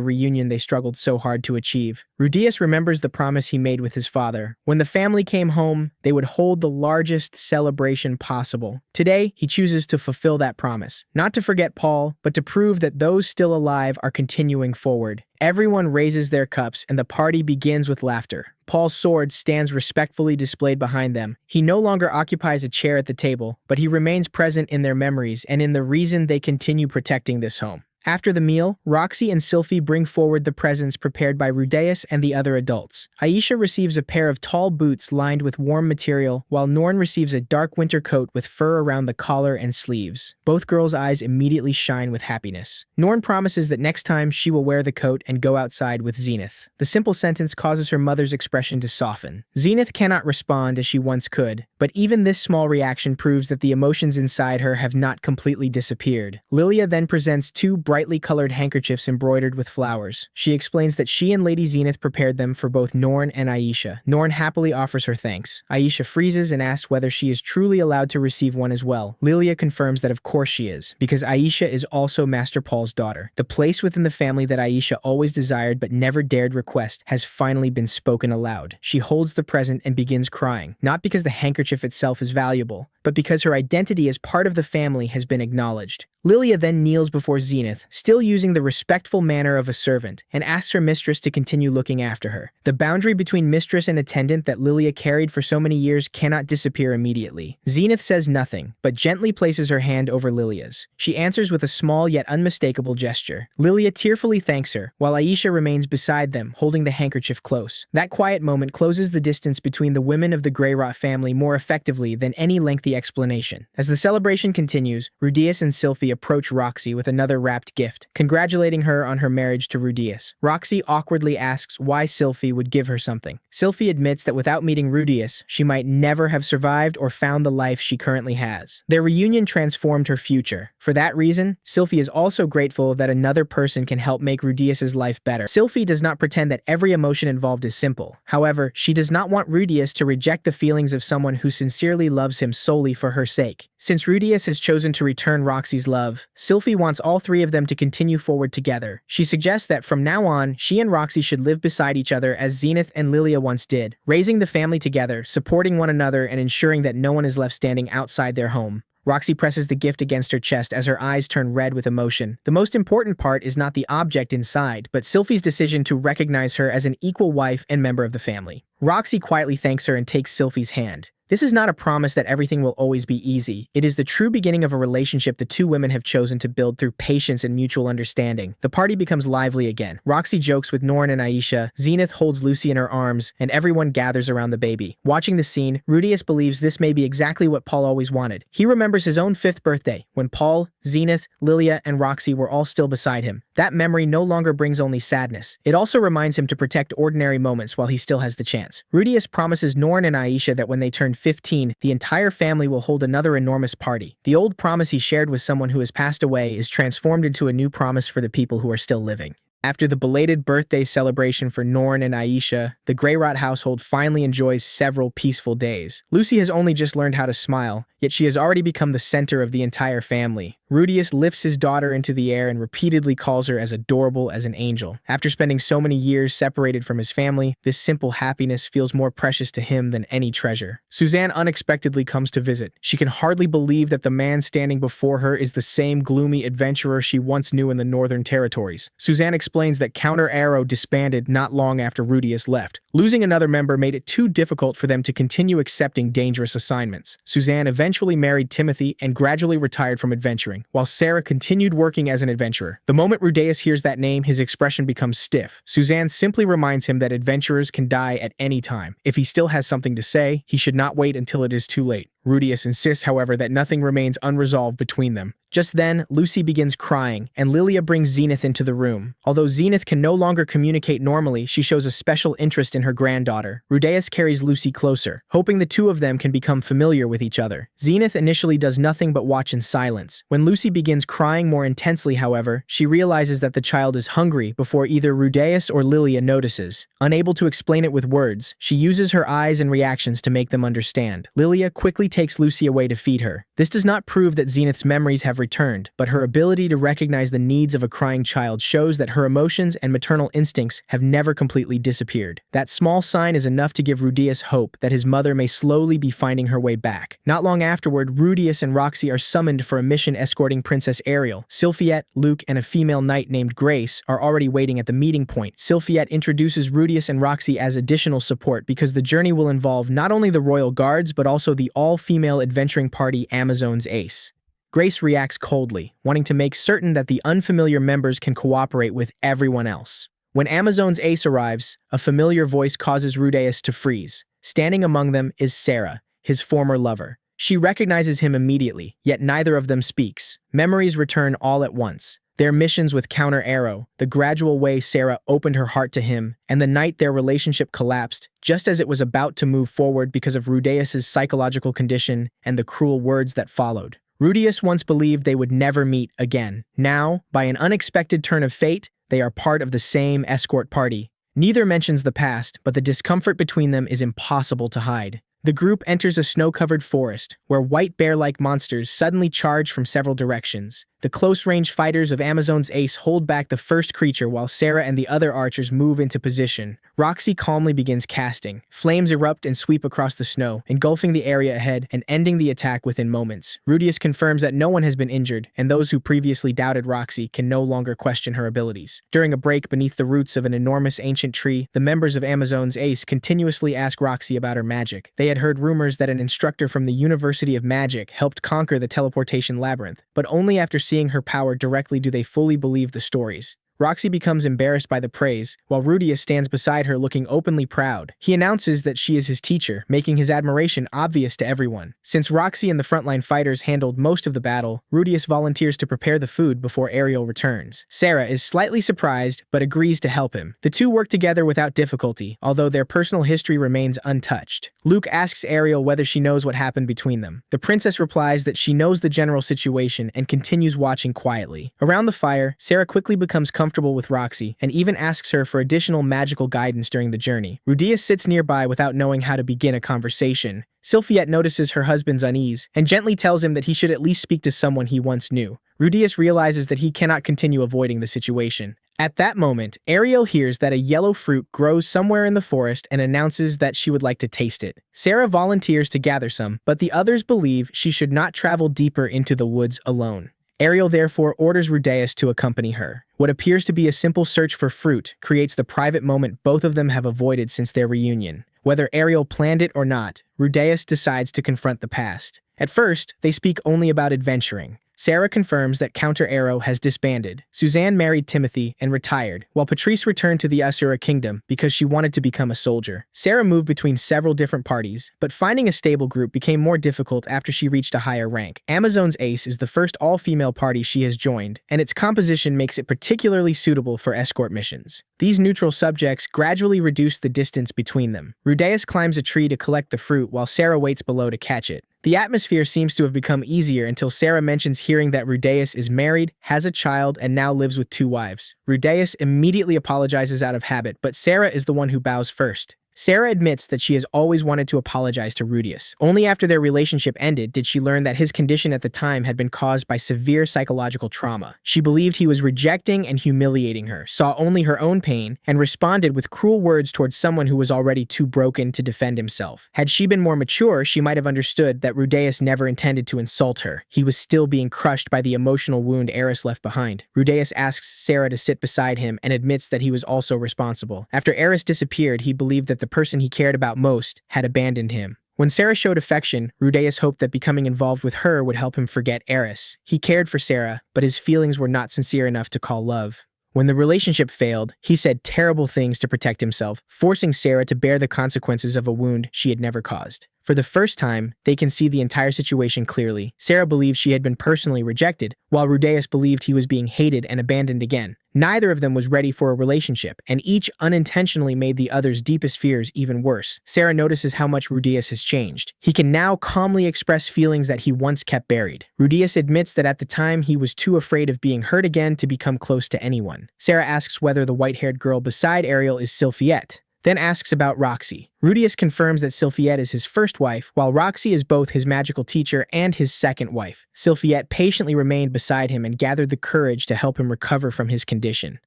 reunion they struggled so hard to achieve. Rudius remembers the promise he made with his father. When the family came home, they would hold the largest celebration possible. Today, he chooses to fulfill that promise. Not to forget Paul, but to prove that those still alive are continuing forward. Everyone raises their cups and the party begins with laughter. Paul's sword stands respectfully displayed behind them. He no longer occupies a chair at the table, but he remains present in their memories and in the reason they continue protecting this home. After the meal, Roxy and Sylphie bring forward the presents prepared by Rudeus and the other adults. Aisha receives a pair of tall boots lined with warm material, while Norn receives a dark winter coat with fur around the collar and sleeves. Both girls' eyes immediately shine with happiness. Norn promises that next time she will wear the coat and go outside with Zenith. The simple sentence causes her mother's expression to soften. Zenith cannot respond as she once could, but even this small reaction proves that the emotions inside her have not completely disappeared. Lilia then presents two brightly colored handkerchiefs embroidered with flowers. She explains that she and Lady Zenith prepared them for both Norn and Aisha. Norn happily offers her thanks. Aisha freezes and asks whether she is truly allowed to receive one as well. Lilia confirms that of course she is, because Aisha is also Master Paul's daughter. The place within the family that Aisha always desired but never dared request has finally been spoken aloud. She holds the present and begins crying, not because the handkerchief itself is valuable, but because her identity as part of the family has been acknowledged. Lilia then kneels before Zenith, still using the respectful manner of a servant, and asks her mistress to continue looking after her. The boundary between mistress and attendant that Lilia carried for so many years cannot disappear immediately. Zenith says nothing, but gently places her hand over Lilia's. She answers with a small yet unmistakable gesture. Lilia tearfully thanks her, while Aisha remains beside them, holding the handkerchief close. That quiet moment closes the distance between the women of the Greyrot family more effectively than any lengthy explanation. As the celebration continues, Rudius and Sylphie approach Roxy with another wrapped gift, congratulating her on her marriage to Rudius. Roxy awkwardly asks why Sylphie would give her something. Sylphie admits that without meeting Rudius, she might never have survived or found the life she currently has. Their reunion transformed her future. For that reason, Sylphie is also grateful that another person can help make Rudius's life better. Sylphie does not pretend that every emotion involved is simple. However, she does not want Rudius to reject the feelings of someone who sincerely loves him solely for her sake. Since Rudius has chosen to return Roxy's love, Sylphie wants all three of them to continue forward together. She suggests that from now on, she and Roxy should live beside each other as Zenith and Lilia once did, raising the family together, supporting one another, and ensuring that no one is left standing outside their home. Roxy presses the gift against her chest as her eyes turn red with emotion. The most important part is not the object inside, but Sylphie's decision to recognize her as an equal wife and member of the family. Roxy quietly thanks her and takes Sylphie's hand. This is not a promise that everything will always be easy. It is the true beginning of a relationship the two women have chosen to build through patience and mutual understanding. The party becomes lively again. Roxy jokes with Norn and Aisha, Zenith holds Lucy in her arms, and everyone gathers around the baby. Watching the scene, Rudius believes this may be exactly what Paul always wanted. He remembers his own 5th birthday, when Paul, Zenith, Lilia, and Roxy were all still beside him. That memory no longer brings only sadness. It also reminds him to protect ordinary moments while he still has the chance. Rudius promises Norn and Aisha that when they turn 15, the entire family will hold another enormous party. The old promise he shared with someone who has passed away is transformed into a new promise for the people who are still living. After the belated birthday celebration for Norn and Aisha, the Greyrot household finally enjoys several peaceful days. Lucy has only just learned how to smile, yet she has already become the center of the entire family. Rudius lifts his daughter into the air and repeatedly calls her as adorable as an angel. After spending so many years separated from his family, this simple happiness feels more precious to him than any treasure. Suzanne unexpectedly comes to visit. She can hardly believe that the man standing before her is the same gloomy adventurer she once knew in the Northern Territories. Suzanne explains that Counter Arrow disbanded not long after Rudius left. Losing another member made it too difficult for them to continue accepting dangerous assignments. Suzanne eventually married Timothy and gradually retired from adventuring, while Sarah continued working as an adventurer. The moment Rudeus hears that name, his expression becomes stiff. Suzanne simply reminds him that adventurers can die at any time. If he still has something to say, he should not wait until it is too late. Rudius insists, however, that nothing remains unresolved between them. Just then, Lucy begins crying, and Lilia brings Zenith into the room. Although Zenith can no longer communicate normally, she shows a special interest in her granddaughter. Rudeus carries Lucy closer, hoping the two of them can become familiar with each other. Zenith initially does nothing but watch in silence. When Lucy begins crying more intensely, however, she realizes that the child is hungry before either Rudeus or Lilia notices. Unable to explain it with words, she uses her eyes and reactions to make them understand. Lilia quickly takes Lucy away to feed her. This does not prove that Zenith's memories have returned, but her ability to recognize the needs of a crying child shows that her emotions and maternal instincts have never completely disappeared. That small sign is enough to give Rudius hope that his mother may slowly be finding her way back. Not long afterward, Rudius and Roxy are summoned for a mission escorting Princess Ariel. Sylphiette, Luke, and a female knight named Grace are already waiting at the meeting point. Sylphiette introduces Rudius and Roxy as additional support because the journey will involve not only the royal guards but also the all-female adventuring party Amazon's Ace. Grace reacts coldly, wanting to make certain that the unfamiliar members can cooperate with everyone else. When Amazon's Ace arrives, a familiar voice causes Rudeus to freeze. Standing among them is Sarah, his former lover. She recognizes him immediately, yet neither of them speaks. Memories return all at once. Their missions with Counter Arrow, the gradual way Sarah opened her heart to him, and the night their relationship collapsed, just as it was about to move forward because of Rudeus's psychological condition and the cruel words that followed. Rudius once believed they would never meet again. Now, by an unexpected turn of fate, they are part of the same escort party. Neither mentions the past, but the discomfort between them is impossible to hide. The group enters a snow-covered forest, where white bear-like monsters suddenly charge from several directions. The close-range fighters of Amazon's Ace hold back the first creature while Sarah and the other archers move into position. Roxy calmly begins casting. Flames erupt and sweep across the snow, engulfing the area ahead and ending the attack within moments. Rudius confirms that no one has been injured, and those who previously doubted Roxy can no longer question her abilities. During a break beneath the roots of an enormous ancient tree, the members of Amazon's Ace continuously ask Roxy about her magic. They had heard rumors that an instructor from the University of Magic helped conquer the teleportation labyrinth, but only after seeing her power directly do they fully believe the stories. Roxy becomes embarrassed by the praise, while Rudius stands beside her looking openly proud. He announces that she is his teacher, making his admiration obvious to everyone. Since Roxy and the frontline fighters handled most of the battle, Rudius volunteers to prepare the food before Ariel returns. Sarah is slightly surprised, but agrees to help him. The two work together without difficulty, although their personal history remains untouched. Luke asks Ariel whether she knows what happened between them. The princess replies that she knows the general situation and continues watching quietly. Around the fire, Sarah quickly becomes comfortable with Roxy and even asks her for additional magical guidance during the journey. Rudius sits nearby without knowing how to begin a conversation. Sylphiette notices her husband's unease and gently tells him that he should at least speak to someone he once knew. Rudius realizes that he cannot continue avoiding the situation. At that moment, Ariel hears that a yellow fruit grows somewhere in the forest and announces that she would like to taste it. Sarah volunteers to gather some, but the others believe she should not travel deeper into the woods alone. Ariel therefore orders Rudeus to accompany her. What appears to be a simple search for fruit creates the private moment both of them have avoided since their reunion. Whether Ariel planned it or not, Rudeus decides to confront the past. At first, they speak only about adventuring. Sarah confirms that Counter Arrow has disbanded. Suzanne married Timothy and retired, while Patrice returned to the Asura Kingdom because she wanted to become a soldier. Sarah moved between several different parties, but finding a stable group became more difficult after she reached a higher rank. Amazon's Ace is the first all-female party she has joined, and its composition makes it particularly suitable for escort missions. These neutral subjects gradually reduce the distance between them. Rudeus climbs a tree to collect the fruit while Sarah waits below to catch it. The atmosphere seems to have become easier until Sarah mentions hearing that Rudeus is married, has a child, and now lives with 2 wives. Rudeus immediately apologizes out of habit, but Sarah is the one who bows first. Sarah admits that she has always wanted to apologize to Rudius. Only after their relationship ended did she learn that his condition at the time had been caused by severe psychological trauma. She believed he was rejecting and humiliating her, saw only her own pain, and responded with cruel words towards someone who was already too broken to defend himself. Had she been more mature, she might have understood that Rudeus never intended to insult her. He was still being crushed by the emotional wound Eris left behind. Rudeus asks Sarah to sit beside him and admits that he was also responsible. After Eris disappeared, he believed that the person he cared about most had abandoned him. When Sarah showed affection, Rudeus hoped that becoming involved with her would help him forget Eris. He cared for Sarah, but his feelings were not sincere enough to call love. When the relationship failed, he said terrible things to protect himself, forcing Sarah to bear the consequences of a wound she had never caused. For the first time, they can see the entire situation clearly. Sarah believed she had been personally rejected, while Rudeus believed he was being hated and abandoned again. Neither of them was ready for a relationship, and each unintentionally made the other's deepest fears even worse. Sarah notices how much Rudeus has changed. He can now calmly express feelings that he once kept buried. Rudeus admits that at the time he was too afraid of being hurt again to become close to anyone. Sarah asks whether the white-haired girl beside Ariel is Sylphiette, then asks about Roxy. Rudeus confirms that Sylphiette is his first wife, while Roxy is both his magical teacher and his second wife. Sylphiette patiently remained beside him and gathered the courage to help him recover from his condition.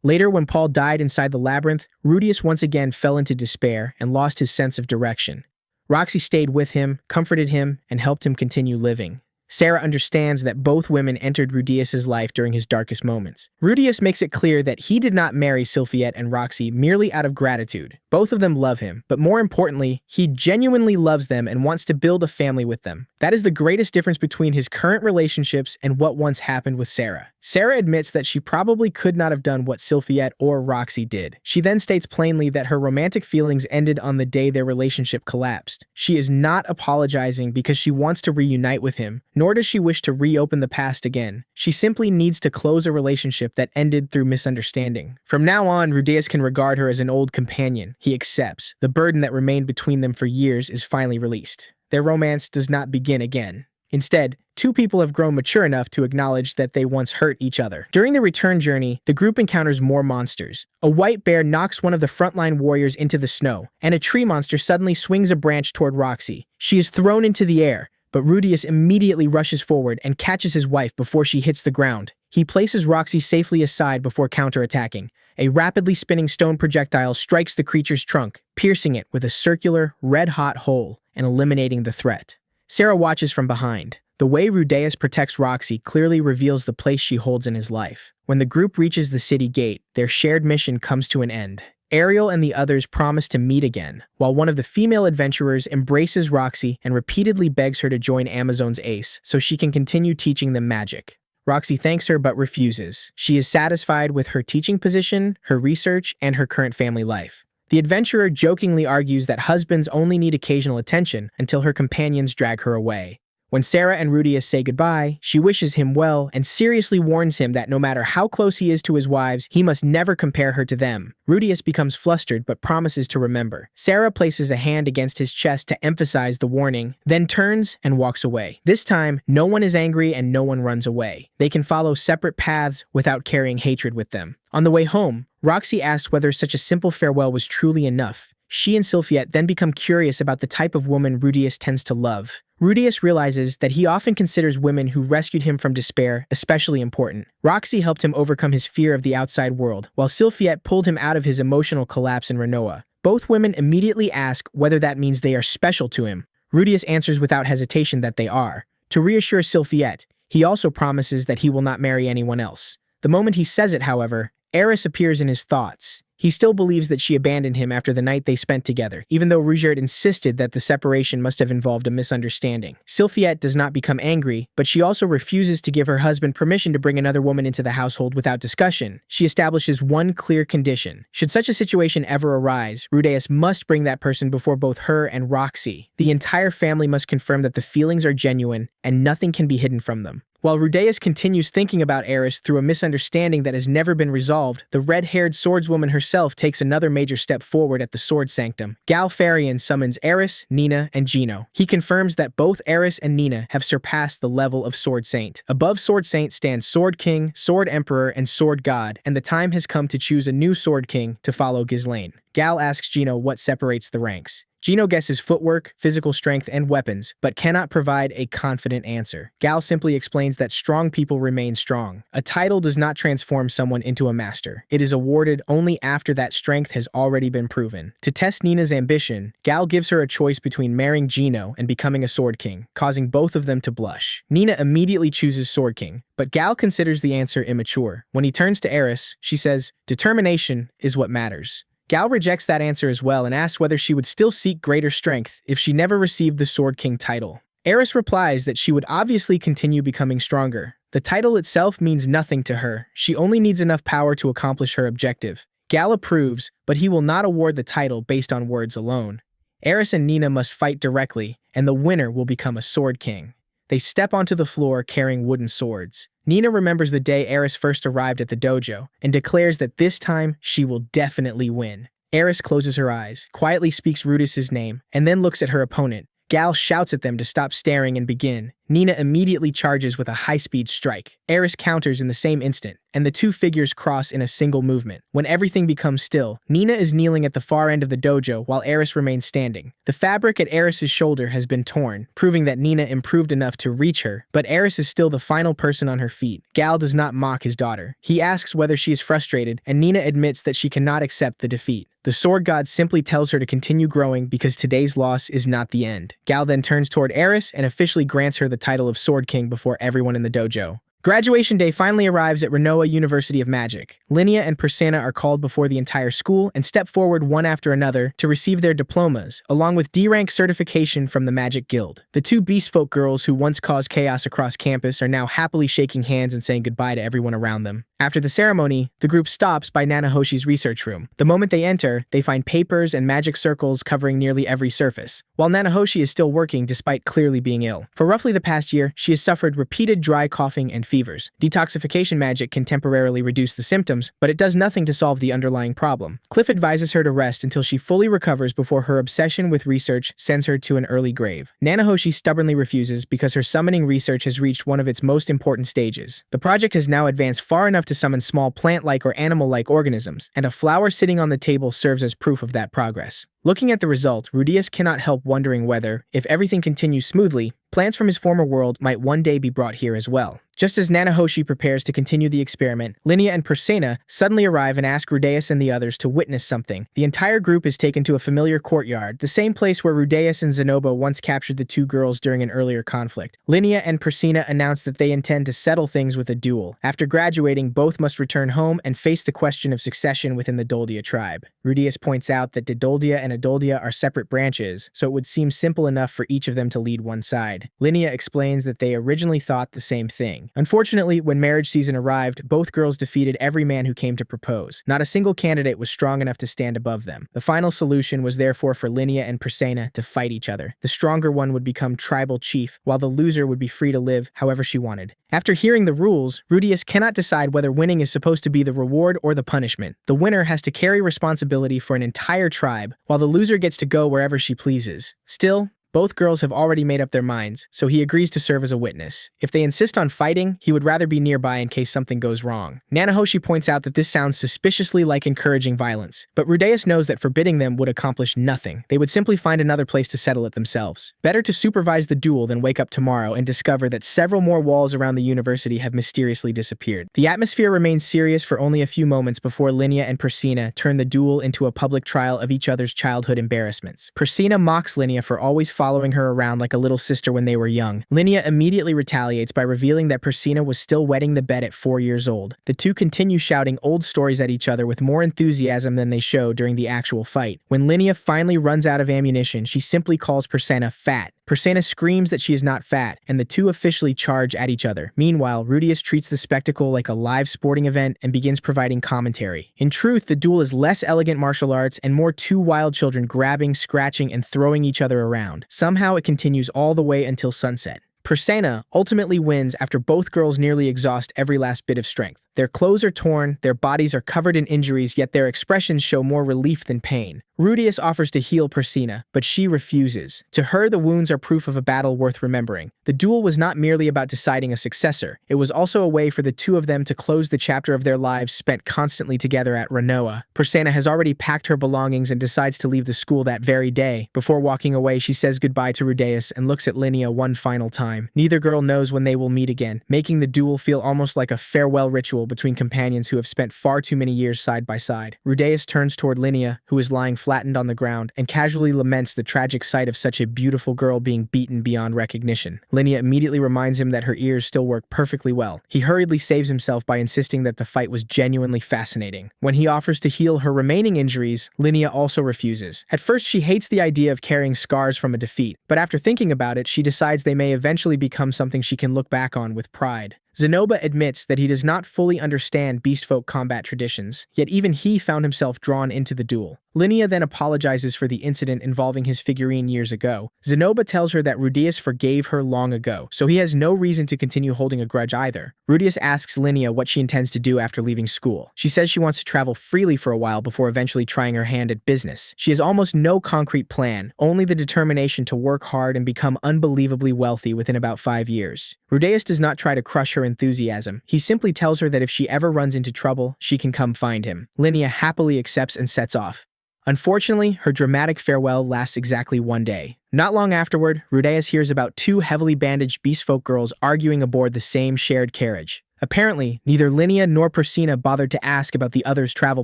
Later, when Paul died inside the labyrinth, Rudeus once again fell into despair and lost his sense of direction. Roxy stayed with him, comforted him, and helped him continue living. Sarah understands that both women entered Rudeus's life during his darkest moments. Rudeus makes it clear that he did not marry Sylphiette and Roxy merely out of gratitude. Both of them love him, but more importantly, he genuinely loves them and wants to build a family with them. That is the greatest difference between his current relationships and what once happened with Sarah. Sarah admits that she probably could not have done what Sylphiette or Roxy did. She then states plainly that her romantic feelings ended on the day their relationship collapsed. She is not apologizing because she wants to reunite with him, nor does she wish to reopen the past again. She simply needs to close a relationship that ended through misunderstanding. From now on, Rudeus can regard her as an old companion. He accepts. The burden that remained between them for years is finally released. Their romance does not begin again. Instead, two people have grown mature enough to acknowledge that they once hurt each other. During the return journey, the group encounters more monsters. A white bear knocks one of the frontline warriors into the snow, and a tree monster suddenly swings a branch toward Roxy. She is thrown into the air, but Rudeus immediately rushes forward and catches his wife before she hits the ground. He places Roxy safely aside before counterattacking. A rapidly spinning stone projectile strikes the creature's trunk, piercing it with a circular, red-hot hole and eliminating the threat. Sarah watches from behind. The way Rudeus protects Roxy clearly reveals the place she holds in his life. When the group reaches the city gate, their shared mission comes to an end. Ariel and the others promise to meet again, while one of the female adventurers embraces Roxy and repeatedly begs her to join Amazon's Ace so she can continue teaching them magic. Roxy thanks her but refuses. She is satisfied with her teaching position, her research, and her current family life. The adventurer jokingly argues that husbands only need occasional attention until her companions drag her away. When Sarah and Rudeus say goodbye, she wishes him well and seriously warns him that no matter how close he is to his wives, he must never compare her to them. Rudeus becomes flustered but promises to remember. Sarah places a hand against his chest to emphasize the warning, then turns and walks away. This time, no one is angry and no one runs away. They can follow separate paths without carrying hatred with them. On the way home, Roxy asks whether such a simple farewell was truly enough. She and Sylphiette then become curious about the type of woman Rudeus tends to love. Rudeus realizes that he often considers women who rescued him from despair especially important. Roxy helped him overcome his fear of the outside world, while Sylphiette pulled him out of his emotional collapse in Renoa. Both women immediately ask whether that means they are special to him. Rudeus answers without hesitation that they are. To reassure Sylphiette, he also promises that he will not marry anyone else. The moment he says it, however, Eris appears in his thoughts. He still believes that she abandoned him after the night they spent together, even though Ruijerd insisted that the separation must have involved a misunderstanding. Sylphiette does not become angry, but she also refuses to give her husband permission to bring another woman into the household without discussion. She establishes one clear condition. Should such a situation ever arise, Rudeus must bring that person before both her and Roxy. The entire family must confirm that the feelings are genuine and nothing can be hidden from them. While Rudeus continues thinking about Eris through a misunderstanding that has never been resolved, the red-haired swordswoman herself takes another major step forward at the Sword Sanctum. Galfarian summons Eris, Nina, and Gino. He confirms that both Eris and Nina have surpassed the level of Sword Saint. Above Sword Saint stand Sword King, Sword Emperor, and Sword God, and the time has come to choose a new Sword King to follow Ghislaine. Gal asks Gino what separates the ranks. Gino guesses footwork, physical strength, and weapons, but cannot provide a confident answer. Gal simply explains that strong people remain strong. A title does not transform someone into a master. It is awarded only after that strength has already been proven. To test Nina's ambition, Gal gives her a choice between marrying Gino and becoming a Sword King, causing both of them to blush. Nina immediately chooses Sword King, but Gal considers the answer immature. When he turns to Eris, she says, "Determination is what matters." Gal rejects that answer as well and asks whether she would still seek greater strength if she never received the Sword King title. Eris replies that she would obviously continue becoming stronger. The title itself means nothing to her. She only needs enough power to accomplish her objective. Gal approves, but he will not award the title based on words alone. Eris and Nina must fight directly, and the winner will become a Sword King. They step onto the floor carrying wooden swords. Nina remembers the day Eris first arrived at the dojo and declares that this time she will definitely win. Eris closes her eyes, quietly speaks Rudeus's name, and then looks at her opponent. Gal shouts at them to stop staring and begin. Nina immediately charges with a high-speed strike. Eris counters in the same instant, and the two figures cross in a single movement. When everything becomes still, Nina is kneeling at the far end of the dojo while Eris remains standing. The fabric at Eris's shoulder has been torn, proving that Nina improved enough to reach her, but Eris is still the final person on her feet. Gal does not mock his daughter. He asks whether she is frustrated, and Nina admits that she cannot accept the defeat. The Sword God simply tells her to continue growing because today's loss is not the end. Gal then turns toward Eris and officially grants her the title of Sword King before everyone in the dojo. Graduation day finally arrives at Renoa University of Magic. Linnea and Persena are called before the entire school and step forward one after another to receive their diplomas, along with D-rank certification from the Magic Guild. The two Beastfolk girls who once caused chaos across campus are now happily shaking hands and saying goodbye to everyone around them. After the ceremony, the group stops by Nanahoshi's research room. The moment they enter, they find papers and magic circles covering nearly every surface, while Nanahoshi is still working despite clearly being ill. For roughly the past year, she has suffered repeated dry coughing and fevers. Detoxification magic can temporarily reduce the symptoms, but it does nothing to solve the underlying problem. Cliff advises her to rest until she fully recovers before her obsession with research sends her to an early grave. Nanahoshi stubbornly refuses because her summoning research has reached one of its most important stages. The project has now advanced far enough to summon small plant-like or animal-like organisms, and a flower sitting on the table serves as proof of that progress. Looking at the result, Rudeus cannot help wondering whether, if everything continues smoothly, plants from his former world might one day be brought here as well. Just as Nanahoshi prepares to continue the experiment, Linnea and Persena suddenly arrive and ask Rudeus and the others to witness something. The entire group is taken to a familiar courtyard, the same place where Rudeus and Zenoba once captured the two girls during an earlier conflict. Linnea and Persena announce that they intend to settle things with a duel. After graduating, both must return home and face the question of succession within the Doldia tribe. Rudeus points out that Didoldia and Adoldia are separate branches, so it would seem simple enough for each of them to lead one side. Linnea explains that they originally thought the same thing. Unfortunately, when marriage season arrived, both girls defeated every man who came to propose. Not a single candidate was strong enough to stand above them. The final solution was therefore for Linnea and Persena to fight each other. The stronger one would become tribal chief, while the loser would be free to live however she wanted. After hearing the rules, Rudeus cannot decide whether winning is supposed to be the reward or the punishment. The winner has to carry responsibility for an entire tribe, while the loser gets to go wherever she pleases. Still, both girls have already made up their minds, so he agrees to serve as a witness. If they insist on fighting, he would rather be nearby in case something goes wrong. Nanahoshi points out that this sounds suspiciously like encouraging violence, but Rudeus knows that forbidding them would accomplish nothing. They would simply find another place to settle it themselves. Better to supervise the duel than wake up tomorrow and discover that several more walls around the university have mysteriously disappeared. The atmosphere remains serious for only a few moments before Linnea and Persena turn the duel into a public trial of each other's childhood embarrassments. Persena mocks Linnea for always following her around like a little sister when they were young. Linnea immediately retaliates by revealing that Persena was still wetting the bed at 4 years old. The two continue shouting old stories at each other with more enthusiasm than they show during the actual fight. When Linnea finally runs out of ammunition, she simply calls Persena fat. Persena screams that she is not fat, and the two officially charge at each other. Meanwhile, Rudeus treats the spectacle like a live sporting event and begins providing commentary. In truth, the duel is less elegant martial arts and more two wild children grabbing, scratching, and throwing each other around. Somehow it continues all the way until sunset. Persena ultimately wins after both girls nearly exhaust every last bit of strength. Their clothes are torn, their bodies are covered in injuries, yet their expressions show more relief than pain. Rudius offers to heal Persena, but she refuses. To her, the wounds are proof of a battle worth remembering. The duel was not merely about deciding a successor, it was also a way for the two of them to close the chapter of their lives spent constantly together at Renoa. Persena has already packed her belongings and decides to leave the school that very day. Before walking away, she says goodbye to Rudeus and looks at Linnea one final time. Neither girl knows when they will meet again, making the duel feel almost like a farewell ritual between companions who have spent far too many years side by side. Rudeus turns toward Linnea, who is lying flattened on the ground, and casually laments the tragic sight of such a beautiful girl being beaten beyond recognition. Linnea immediately reminds him that her ears still work perfectly well. He hurriedly saves himself by insisting that the fight was genuinely fascinating. When he offers to heal her remaining injuries, Linnea also refuses. At first, she hates the idea of carrying scars from a defeat, but after thinking about it, she decides they may eventually become something she can look back on with pride. Zenoba admits that he does not fully understand beastfolk combat traditions, yet even he found himself drawn into the duel. Linnea then apologizes for the incident involving his figurine years ago. Zenoba tells her that Rudeus forgave her long ago, so he has no reason to continue holding a grudge either. Rudeus asks Linnea what she intends to do after leaving school. She says she wants to travel freely for a while before eventually trying her hand at business. She has almost no concrete plan, only the determination to work hard and become unbelievably wealthy within about 5 years. Rudeus does not try to crush her enthusiasm. He simply tells her that if she ever runs into trouble, she can come find him. Linnea happily accepts and sets off. Unfortunately, her dramatic farewell lasts exactly 1 day. Not long afterward, Rudeus hears about 2 heavily bandaged beastfolk girls arguing aboard the same shared carriage. Apparently, neither Linnea nor Persena bothered to ask about the others' travel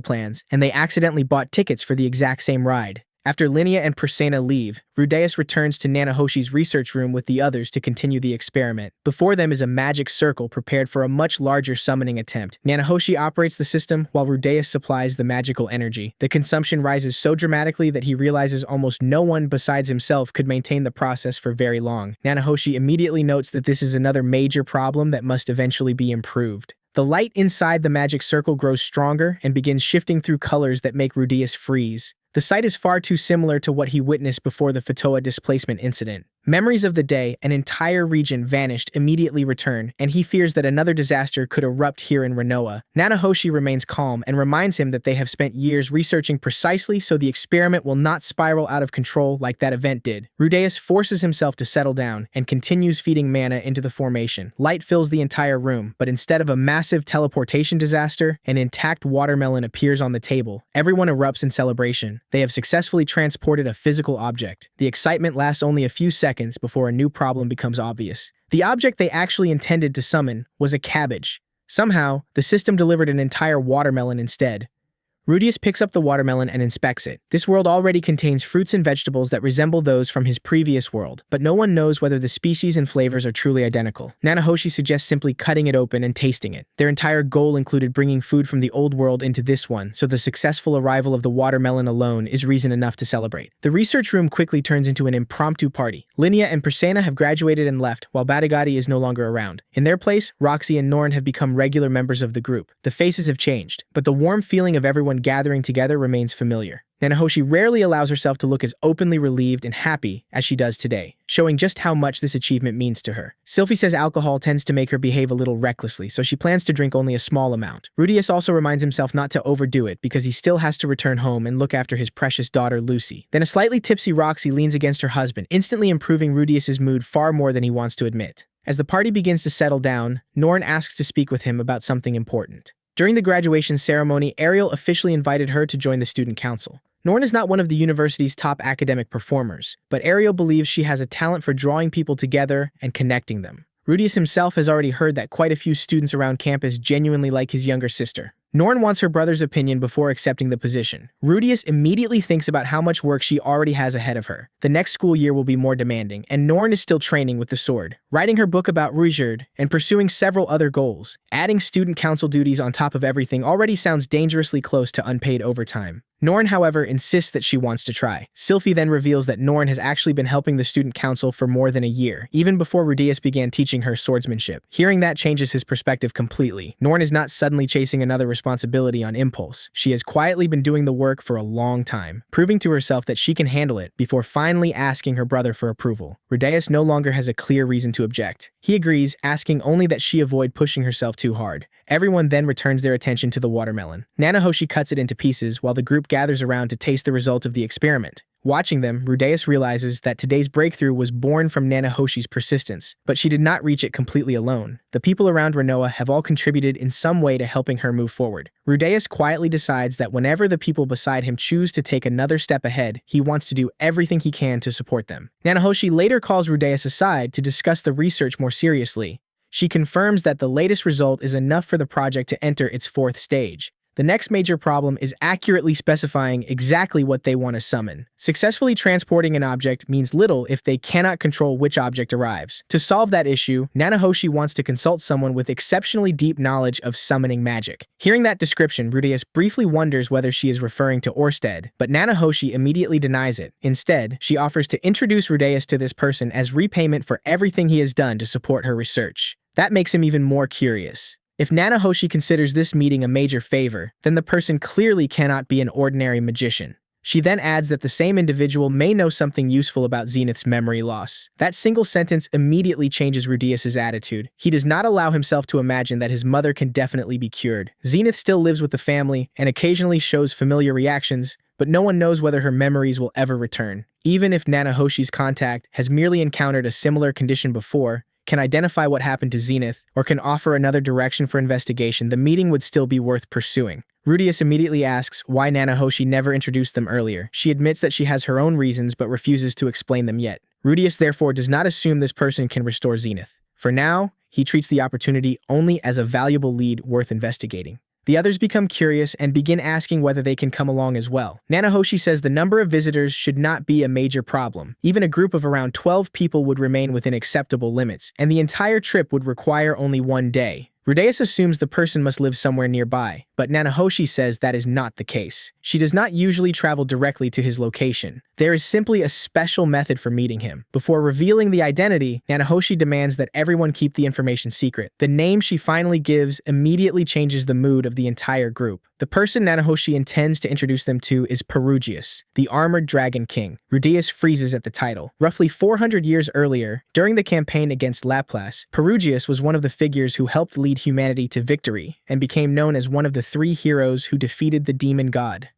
plans, and they accidentally bought tickets for the exact same ride. After Linnea and Persena leave, Rudeus returns to Nanahoshi's research room with the others to continue the experiment. Before them is a magic circle prepared for a much larger summoning attempt. Nanahoshi operates the system while Rudeus supplies the magical energy. The consumption rises so dramatically that he realizes almost no one besides himself could maintain the process for very long. Nanahoshi immediately notes that this is another major problem that must eventually be improved. The light inside the magic circle grows stronger and begins shifting through colors that make Rudeus freeze. The sight is far too similar to what he witnessed before the Fatoa displacement incident. Memories of the day, an entire region vanished, immediately return, and he fears that another disaster could erupt here in Renoa. Nanahoshi remains calm and reminds him that they have spent years researching precisely so the experiment will not spiral out of control like that event did. Rudeus forces himself to settle down and continues feeding mana into the formation. Light fills the entire room, but instead of a massive teleportation disaster, an intact watermelon appears on the table. Everyone erupts in celebration. They have successfully transported a physical object. The excitement lasts only a few seconds before a new problem becomes obvious. The object they actually intended to summon was a cabbage. Somehow, the system delivered an entire watermelon instead. Rudeus picks up the watermelon and inspects it. This world already contains fruits and vegetables that resemble those from his previous world, but no one knows whether the species and flavors are truly identical. Nanahoshi suggests simply cutting it open and tasting it. Their entire goal included bringing food from the old world into this one, so the successful arrival of the watermelon alone is reason enough to celebrate. The research room quickly turns into an impromptu party. Linnea and Persena have graduated and left, while Batagati is no longer around. In their place, Roxy and Norn have become regular members of the group. The faces have changed, but the warm feeling of everyone gathering together remains familiar. Nanahoshi rarely allows herself to look as openly relieved and happy as she does today, showing just how much this achievement means to her. Sylphie says alcohol tends to make her behave a little recklessly, so she plans to drink only a small amount. Rudeus also reminds himself not to overdo it because he still has to return home and look after his precious daughter Lucy. Then a slightly tipsy Roxy leans against her husband, instantly improving Rudeus's mood far more than he wants to admit. As the party begins to settle down, Norn asks to speak with him about something important. During the graduation ceremony, Ariel officially invited her to join the student council. Norn is not one of the university's top academic performers, but Ariel believes she has a talent for drawing people together and connecting them. Rudeus himself has already heard that quite a few students around campus genuinely like his younger sister. Norn wants her brother's opinion before accepting the position. Rudeus immediately thinks about how much work she already has ahead of her. The next school year will be more demanding, and Norn is still training with the sword, writing her book about Ruijerd, and pursuing several other goals. Adding student council duties on top of everything already sounds dangerously close to unpaid overtime. Norn, however, insists that she wants to try. Sylphie then reveals that Norn has actually been helping the student council for more than a year, even before Rudeus began teaching her swordsmanship. Hearing that changes his perspective completely. Norn is not suddenly chasing another responsibility on impulse. She has quietly been doing the work for a long time, proving to herself that she can handle it before finally asking her brother for approval. Rudeus no longer has a clear reason to object. He agrees, asking only that she avoid pushing herself too hard. Everyone then returns their attention to the watermelon. Nanahoshi cuts it into pieces while the group gathers around to taste the result of the experiment. Watching them, Rudeus realizes that today's breakthrough was born from Nanahoshi's persistence, but she did not reach it completely alone. The people around Renoa have all contributed in some way to helping her move forward. Rudeus quietly decides that whenever the people beside him choose to take another step ahead, he wants to do everything he can to support them. Nanahoshi later calls Rudeus aside to discuss the research more seriously. She confirms that the latest result is enough for the project to enter its 4th stage. The next major problem is accurately specifying exactly what they want to summon. Successfully transporting an object means little if they cannot control which object arrives. To solve that issue, Nanahoshi wants to consult someone with exceptionally deep knowledge of summoning magic. Hearing that description, Rudeus briefly wonders whether she is referring to Orsted, but Nanahoshi immediately denies it. Instead, she offers to introduce Rudeus to this person as repayment for everything he has done to support her research. That makes him even more curious. If Nanahoshi considers this meeting a major favor, then the person clearly cannot be an ordinary magician. She then adds that the same individual may know something useful about Zenith's memory loss. That single sentence immediately changes Rudeus's attitude. He does not allow himself to imagine that his mother can definitely be cured. Zenith still lives with the family and occasionally shows familiar reactions, but no one knows whether her memories will ever return. Even if Nanahoshi's contact has merely encountered a similar condition before, can identify what happened to Zenith, or can offer another direction for investigation, the meeting would still be worth pursuing. Rudeus immediately asks why Nanahoshi never introduced them earlier. She admits that she has her own reasons but refuses to explain them yet. Rudeus therefore does not assume this person can restore Zenith. For now, he treats the opportunity only as a valuable lead worth investigating. The others become curious and begin asking whether they can come along as well. Nanahoshi says the number of visitors should not be a major problem. Even a group of around 12 people would remain within acceptable limits, and the entire trip would require only 1 day. Rudeus assumes the person must live somewhere nearby, but Nanahoshi says that is not the case. She does not usually travel directly to his location. There is simply a special method for meeting him. Before revealing the identity, Nanahoshi demands that everyone keep the information secret. The name she finally gives immediately changes the mood of the entire group. The person Nanahoshi intends to introduce them to is Perugius, the armored dragon king. Rudeus freezes at the title. Roughly 400 years earlier, during the campaign against Laplace, Perugius was one of the figures who helped lead humanity to victory and became known as one of the 3 heroes who defeated the demon god.